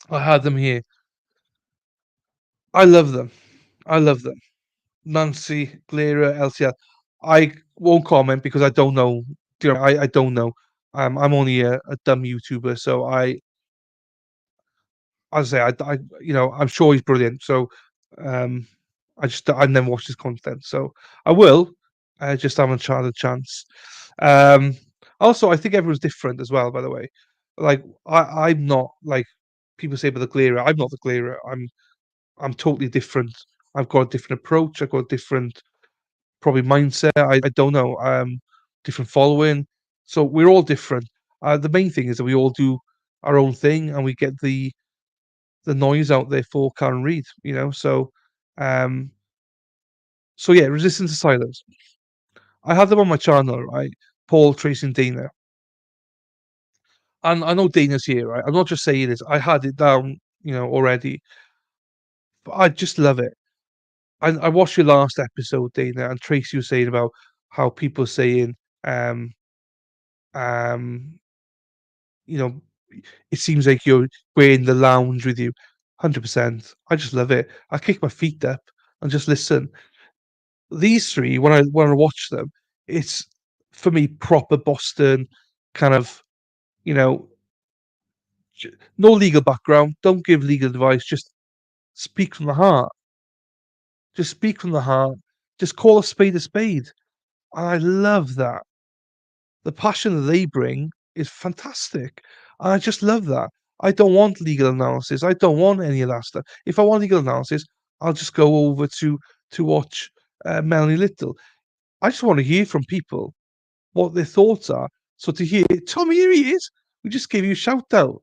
Speaker 2: I had them here. I love them. I love them. Nancy, Glera, LCL. I won't comment because I don't know. I don't know. I'm only a dumb YouTuber, so as I say, I'm sure he's brilliant. So, um, I've never watched his content, so I will. Just haven't had a chance. Um, Also, I think everyone's different as well. By the way, like I'm not like people say about the Glera. I'm not the Glera. I'm totally different. I've got a different approach. I've got a different probably mindset. I don't know. Different following. So we're all different. The main thing is that we all do our own thing and we get the noise out there for Karen Reid. Um, so yeah, Resistance to Silence. I had them on my channel, right? Paul, Tracy, and Dana. And I know Dana's here, right? I'm not just saying this. I had it down, already. But I just love it. I watched your last episode, Dana, and Tracy was saying about how people are saying, um, um, you know, it seems like we're in the lounge with you. 100%. I just love it. I kick my feet up and just listen. These three, when I watch them, it's for me proper Boston kind of, you know, no legal background. Don't give legal advice. Just speak from the heart. Just speak from the heart. Just call a spade a spade. And I love that. The passion that they bring is fantastic. And I just love that. I don't want legal analysis. I don't want any of that stuff. If I want legal analysis, I'll just go over to watch Melanie Little. I just want to hear from people what their thoughts are. So to hear Tom, here he is. We just gave you a shout out.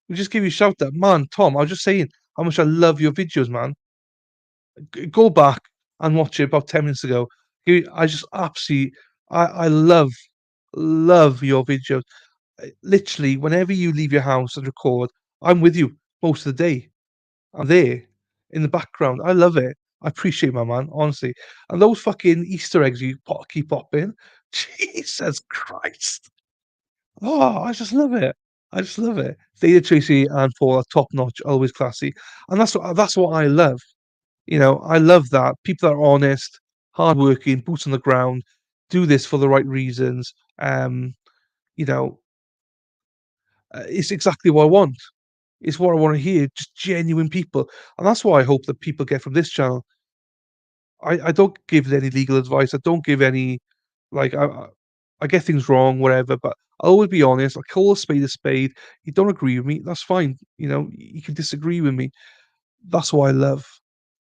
Speaker 2: We just gave you a shout out, man. Tom, I was just saying how much I love your videos, man. Go back and watch it about 10 minutes ago. I just absolutely, I love your videos. Literally, whenever you leave your house and record, I'm with you most of the day. I'm there in the background. I love it. I appreciate my man, honestly. And those fucking Easter eggs you keep popping, Jesus Christ. Oh, I just love it. I just love it. Data Tracy and Paul are top notch, always classy. And that's what I love. I love that. People that are honest, hardworking, boots on the ground, do this for the right reasons. You know, it's exactly what I want. It's what I want to hear, just genuine people. And that's what I hope that people get from this channel. I don't give any legal advice. I don't give any, like, I get things wrong, whatever, but I'll always be honest. I call a spade a spade. You don't agree with me, that's fine. You can disagree with me. That's what I love.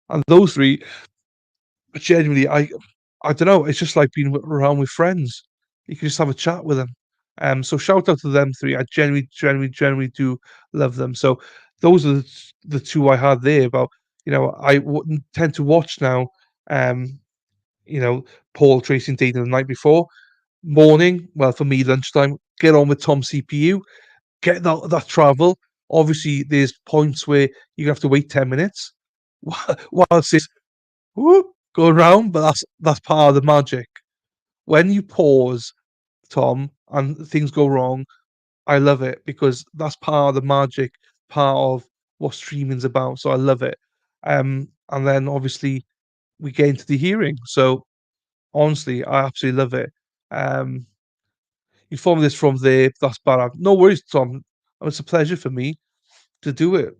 Speaker 2: And those three, genuinely, I don't know. It's just like being around with friends. You can just have a chat with them. So shout out to them three. I genuinely do love them. So those are the two I had there. About I wouldn't tend to watch now. Um, Paul, Tracy, and Dana the night before morning. Well, for me, lunchtime. Get on with Tom CPU. Get that travel. Obviously, there's points where you have to wait 10 minutes whilst it's whoop, go around, but that's part of the magic. When you pause, Tom, and things go wrong, I love it because that's part of the magic, part of what streaming's about. So I love it. And then obviously we get into the hearing. So honestly, I absolutely love it. Um, you formed this from there. That's bad. No worries, Tom. It's a pleasure for me to do it.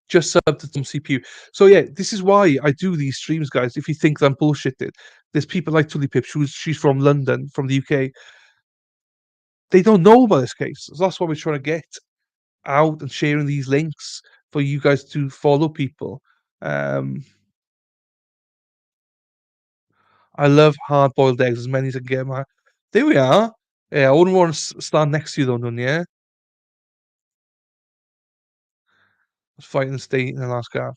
Speaker 2: Just sub to some CPU. So yeah, this is why I do these streams, guys. If you think that I'm bullshitted, there's people like Tully Pip. She's from London, from the UK. They don't know about this case. So that's why we're trying to get out and sharing these links for you guys to follow people. Um, I love hard boiled eggs as many as I can get. There we are. Yeah, I wouldn't want to stand next to you though, none. Yeah, fighting the state in Alaska.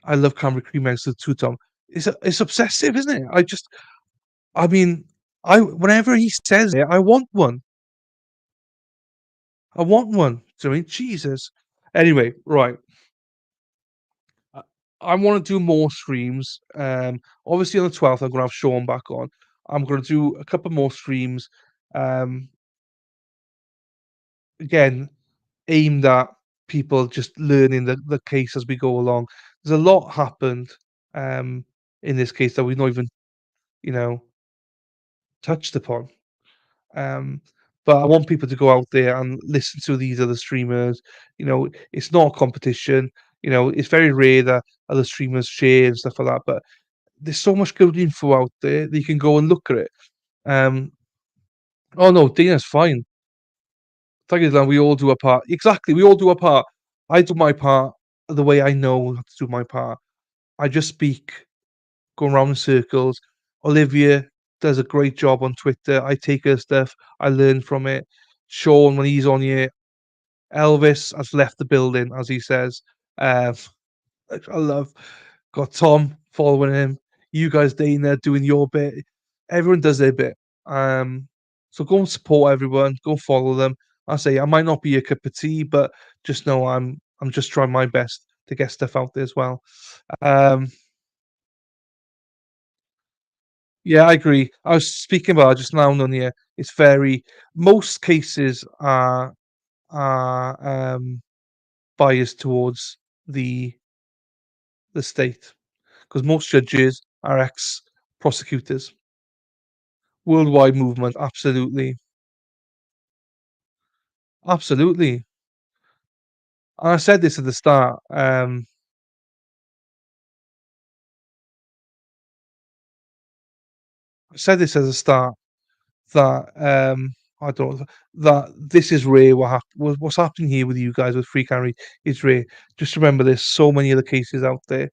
Speaker 2: I love Camry cream eggs with two Tom. It's obsessive, isn't it? I mean, whenever he says it, I want one. I want one. Do you know what I mean? Jesus. Anyway, right. I, I want to do more streams. Obviously on the 12th, I'm gonna have Sean back on. I'm gonna do a couple more streams. Um, Again, aimed at people just learning the case as we go along. There's a lot happened in this case that we've not even, you know, touched upon. Um, But I want people to go out there and listen to these other streamers. It's not a competition. It's very rare that other streamers share and stuff like that. But there's so much good info out there that you can go and look at it. Oh no, Dana's fine. Thank you, Dan. We all do our part. Exactly, we all do our part. I do my part the way I know how to do my part. I just speak, going around in circles. Olivia does a great job on Twitter. I take her stuff. I learn from it. Sean, when he's on here, Elvis has left the building, as he says. Um, I love. Got Tom following him. You guys staying there doing your bit. Everyone does their bit. So go and support everyone. Go follow them. I say I might not be a cup of tea, but just know I'm just trying my best to get stuff out there as well. Um, yeah, I agree. I was speaking about it just now on here. It's very most cases are biased towards the the state because most judges are ex prosecutors. Worldwide movement, absolutely, absolutely. And I said this at the start. I said this at the start that I don't that this is rare. What's happening here with you guys with free carry is rare. Just remember, there's so many other cases out there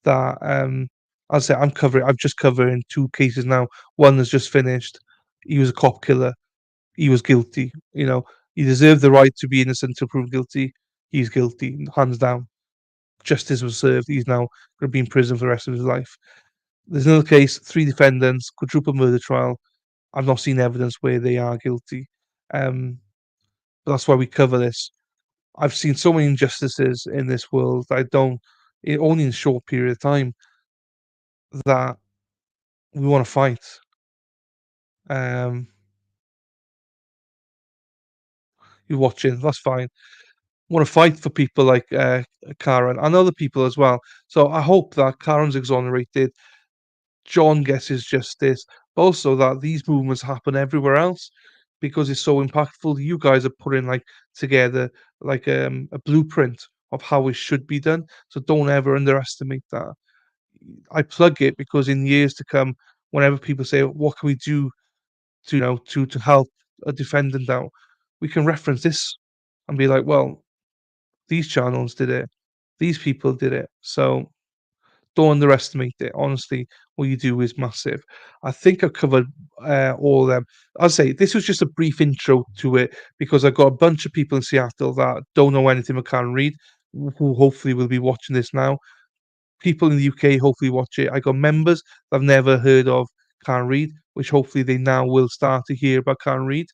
Speaker 2: that as I say I'm covering. I'm just covering two cases now. One has just finished. He was a cop killer. He was guilty. He deserved the right to be innocent until proven guilty. He's guilty, hands down. Justice was served. He's now going to be in prison for the rest of his life. There's another case, three defendants, quadruple murder trial. I've not seen evidence where they are guilty. Um, but that's why we cover this. I've seen so many injustices in this world that I don't, only in a short period of time, that we want to fight. Um, you're watching, that's fine. Want to fight for people like Karen and other people as well. So I hope that Karen's exonerated, John gets his justice, but also that these movements happen everywhere else because it's so impactful. You guys are putting like together like a blueprint of how it should be done. So don't ever underestimate that. I plug it because in years to come, whenever people say, "What can we do to help a defendant out?" we can reference this and be like, "Well, these channels did it, these people did it." So don't underestimate it. Honestly, what you do is massive. I think I've covered all of them. I'll say this was just a brief intro to it because I've got a bunch of people in Seattle that don't know anything but can read, who hopefully will be watching this now. People in the UK hopefully watch it. I got members that I've never heard of Can't Read, which hopefully they now will start to hear about Can't Read.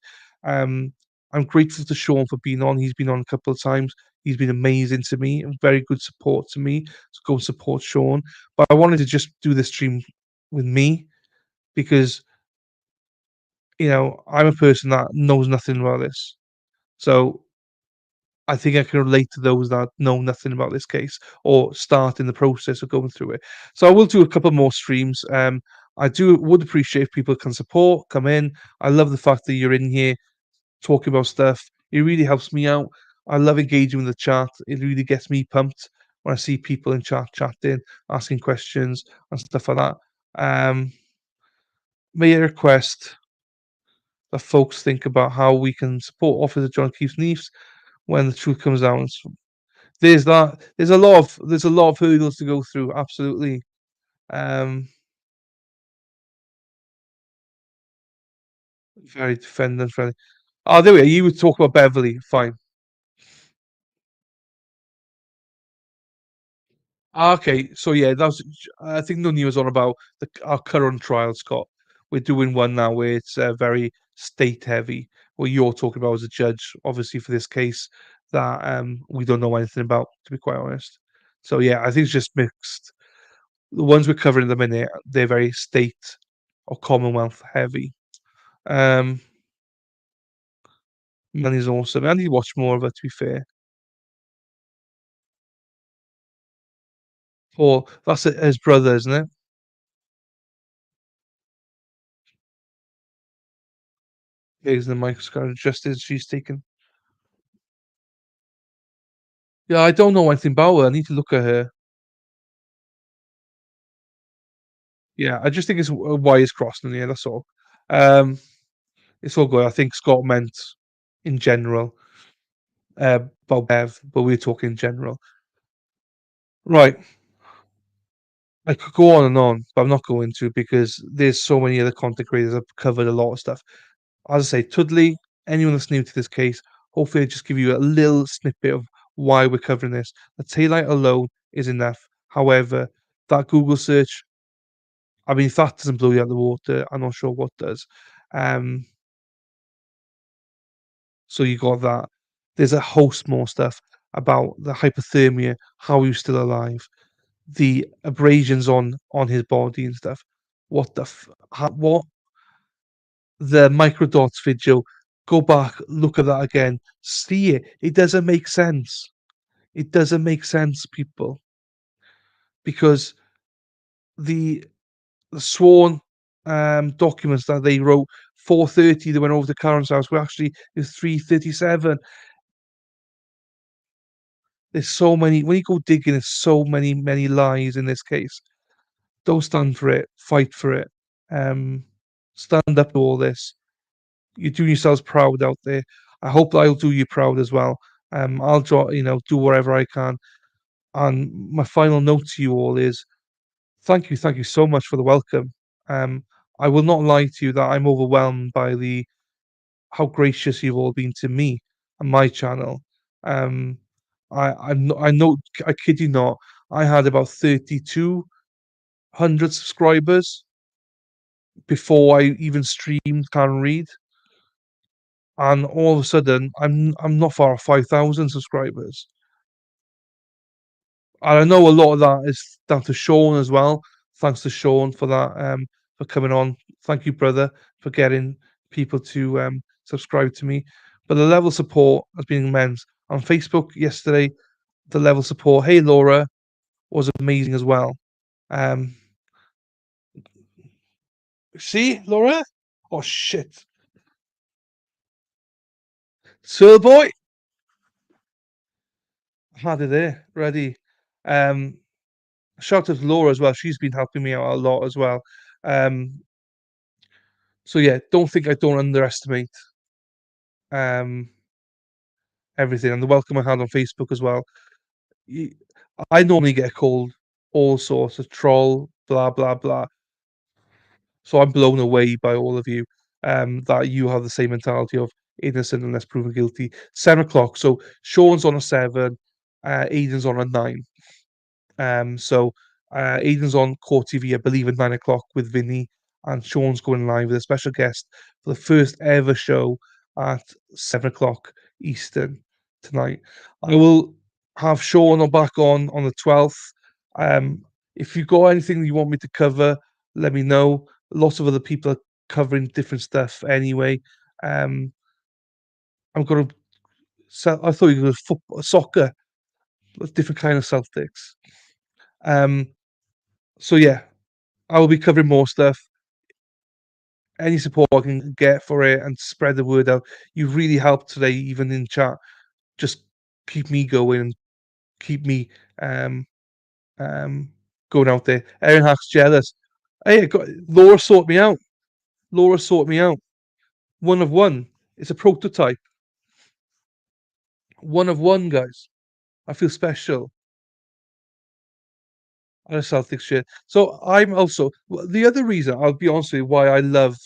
Speaker 2: Um, I'm grateful to Sean for being on. He's been on a couple of times. He's been amazing to me and very good support to me. So go and support Sean. But I wanted to just do this stream with me because I'm a person that knows nothing about this. So I think I can relate to those that know nothing about this case or start in the process of going through it. So I will do a couple more streams. I would appreciate if people can support, come in. I love the fact that you're in here talking about stuff. It really helps me out. I love engaging with the chat. It really gets me pumped when I see people in chat chatting, asking questions and stuff like that. May I request that folks think about how we can support Officer John Keith's niece when the truth comes out. There's that. There's a lot of hurdles to go through. Absolutely. Um, very defendant friendly. Oh, there we are. You would talk about Beverly. Fine. Okay, so yeah, I think none of you was on about our current trial, Scott. We're doing one now where it's very state heavy. What you're talking about as a judge, obviously for this case that we don't know anything about, to be quite honest. So yeah, I think it's just mixed. The ones we're covering at the minute, they're very state or Commonwealth heavy. Um, Melanie awesome. I need to watch more of her, to be fair. Paul, that's his brother, isn't it? Here's the microscope just as she's taken. Yeah, I don't know anything about her. I need to look at her. Yeah, I just think it's wires crossed in here. That's all. Um, it's all good. I think Scott meant in general about Bev, but we're talking in general. Right. I could go on, but I'm not going to because there's so many other content creators that have covered a lot of stuff. As I say, Tudley, anyone that's new to this case, hopefully I just give you a little snippet of why we're covering this. The taillight alone is enough. However, that Google search, I mean, if that doesn't blow you out of the water, I'm not sure what does. Um, so you got that. There's a host more stuff about the hypothermia, how he was still alive, the abrasions on his body and stuff. What the what the microdots video? Go back, look at that again, see it. It doesn't make sense. It doesn't make sense, people, because the sworn documents that they wrote 4:30, they went over to Karen's house. Were actually it's 3:37. There's so many. When you go digging, there's so many lies in this case. Don't stand for it. Fight for it. Um, stand up to all this. You're doing yourselves proud out there. I hope that I'll do you proud as well. I'll do whatever I can. And my final note to you all is thank you so much for the welcome. Um, I will not lie to you that I'm overwhelmed by the how gracious you've all been to me and my channel. Um, I know I kid you not. I had about 3,200 subscribers before I even streamed Can Read, and all of a sudden I'm not far off 5,000 subscribers. And I know a lot of that is down to Sean as well. Thanks to Sean for that, for coming on. Thank you, brother, for getting people to subscribe to me. But the level of support has been immense. On Facebook yesterday, the level of support, hey Laura, was amazing as well. Um, see, Laura? Oh shit. Sir boy, had it there, ready. Um, shout out to Laura as well. She's been helping me out a lot as well. Um, so yeah, don't think I don't underestimate um, everything and the welcome I had on Facebook as well. Y- I normally get called all sorts of troll, blah blah blah. So I'm blown away by all of you that you have the same mentality of innocent unless proven guilty. 7 o'clock. So Sean's on a 7, Aidan's on a 9. Aidan's on Court TV, I believe, at 9 o'clock with Vinny, and Sean's going live with a special guest for the first ever show at 7 o'clock Eastern tonight. I will have Sean back on the 12th. If you got anything you want me to cover, let me know. Lots of other people are covering different stuff anyway. Um, I'm gonna. I thought you were football, soccer, a different kind of Celtics. Um, so yeah, I will be covering more stuff. Any support I can get for it and spread the word out. You've really helped today, even in chat. Just keep me going and keep me um going out there. Aaron Hack's jealous. Hey, Laura sorted me out. Laura sorted me out. One of one. It's a prototype. One of one, guys. I feel special. I'm a Celtics shit. So I'm also the other reason. I'll be honest with you. Why I love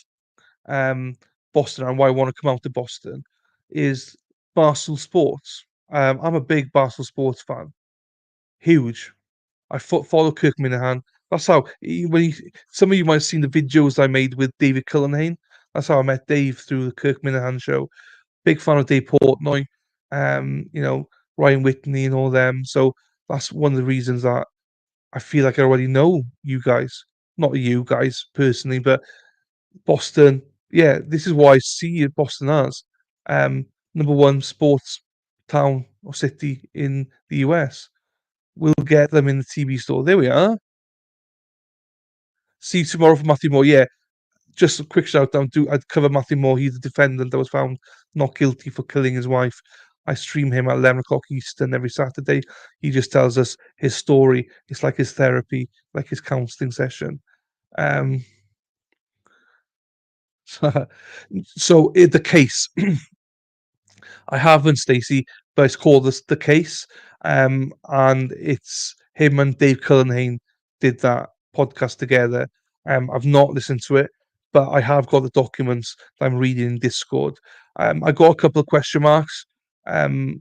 Speaker 2: um, Boston and why I want to come out to Boston is Barstool Sports. I'm a big Barstool Sports fan, huge. I follow Kirk Minahan. That's how some of you might have seen the videos I made with David Cullenane. That's how I met Dave through the Kirk Minahan show. Big fan of Dave Portnoy, Ryan Whitney and all them. So that's one of the reasons that I feel like I already know you guys. Not you guys personally, but Boston, yeah, this is why I see Boston as number one sports town or city in the US. We'll get them in the TV store. There we are. See you tomorrow for Matthew Moore. Yeah, just a quick shout out. I'd cover Matthew Moore. He's the defendant that was found not guilty for killing his wife. I stream him at 11 o'clock Eastern every Saturday. He just tells us his story. It's like his therapy, like his counseling session. So the case, I haven't, Stacey, but it's called the case, and it's him and Dave Cullenhane did that podcast together. I've not listened to it, but I have got the documents that I'm reading in Discord. I got a couple of question marks that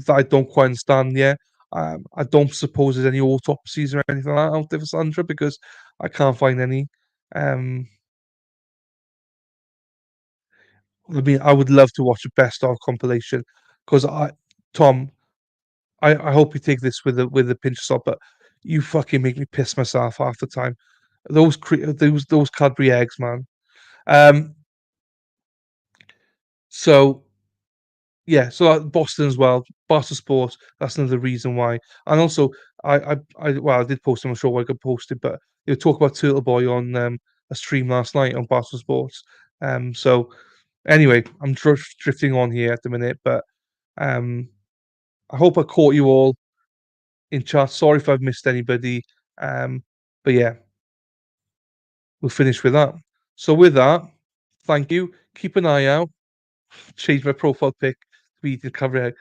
Speaker 2: I don't quite understand yet. I don't suppose there's any autopsies or anything like that out there for Sandra, because I can't find any. I mean, I would love to watch a best of compilation, because Tom, I hope you take this with a pinch of salt, but you fucking make me piss myself half the time. Those Cadbury eggs, man. So yeah, so Boston as well, Boston Sports. That's another reason why. And also, I did post. I'm not sure why I got posted, but they talk about Turtle Boy on a stream last night on Boston Sports. So anyway, I'm drifting on here at the minute, but I hope I caught you all in chat. Sorry if I've missed anybody. But yeah, we'll finish with that. So with that, thank you. Keep an eye out. Change my profile pic to be the cover.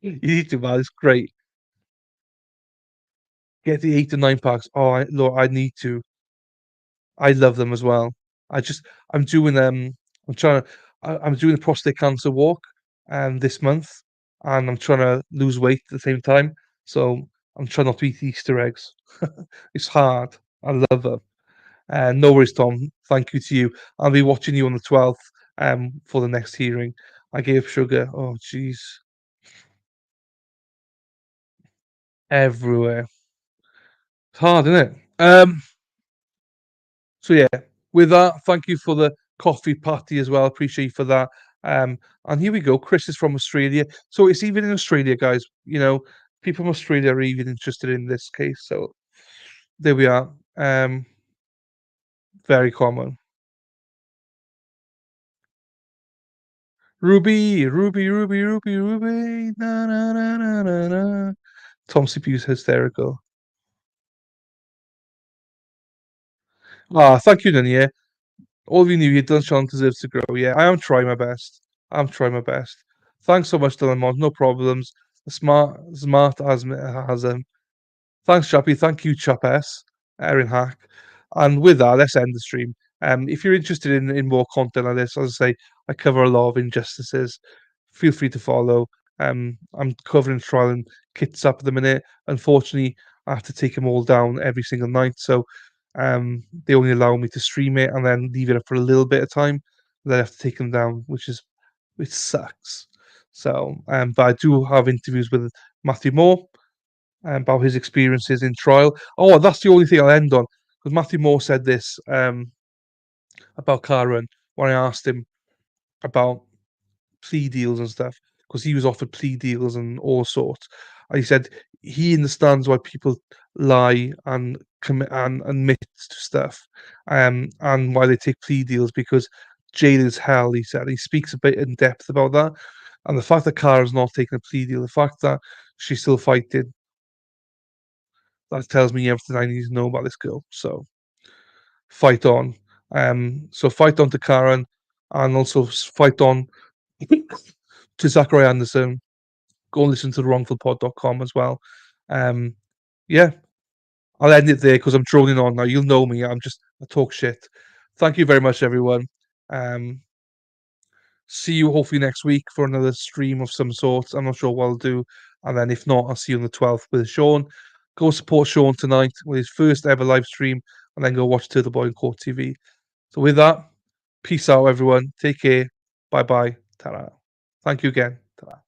Speaker 2: You need to, man. It's great. Get the 8 to 9 packs. Oh, Lord, I need to. I love them as well. I'm doing I'm doing a prostate cancer walk this month, and I'm trying to lose weight at the same time. So I'm trying not to eat Easter eggs. It's hard. I love them. No worries, Tom. Thank you to you. I'll be watching you on the 12th for the next hearing. I gave sugar. Oh, jeez. Everywhere. It's hard, isn't it? So yeah, with that, thank you for the coffee party as well. Appreciate you for that. And here we go. Chris is from Australia, so it's even in Australia, guys. You know, people from Australia are even interested in this case. So there we are. Very common. Ruby, Ruby, Ruby, Ruby, Ruby. Na na na na na na. Tom CPU's hysterical. Ah, thank you, Nania. All of you knew Dylan Sean deserves to grow. Yeah, I am trying my best. I'm trying my best. Thanks so much, Dylan Mod. No problems. Smart as thanks, Chappy. Thank you, Chap S. Erin Hack. And with that, let's end the stream. If you're interested in more content like this, as I say, I cover a lot of injustices. Feel free to follow. I'm covering trial and kits up at the minute. Unfortunately, I have to take them all down every single night. So they only allow me to stream it and then leave it up for a little bit of time. Then I have to take them down, which sucks. So, but I do have interviews with Matthew Moore about his experiences in trial. Oh, that's the only thing I'll end on, because Matthew Moore said this about Karen when I asked him about plea deals and stuff, because he was offered plea deals and all sorts. And he said he understands why people lie and commit and admit to stuff, and why they take plea deals, because jail is hell. He said he speaks a bit in depth about that, and the fact that Kara's not taking a plea deal, the fact that she's still fighting, that tells me everything I need to know about this girl. So fight on. So fight on to Karen, and also fight on to Zachary Anderson. Go and listen to thewrongfulpod.com as well. Yeah, I'll end it there because I'm droning on now. You'll know me. I talk shit. Thank you very much, everyone. See you hopefully next week for another stream of some sort. I'm not sure what I'll do. And then if not, I'll see you on the 12th with Sean. Go support Sean tonight with his first ever live stream, and then go watch Turtle Boy on Court TV. So with that, peace out, everyone. Take care. Bye-bye. Ta-ra. Thank you again. Ta-ra.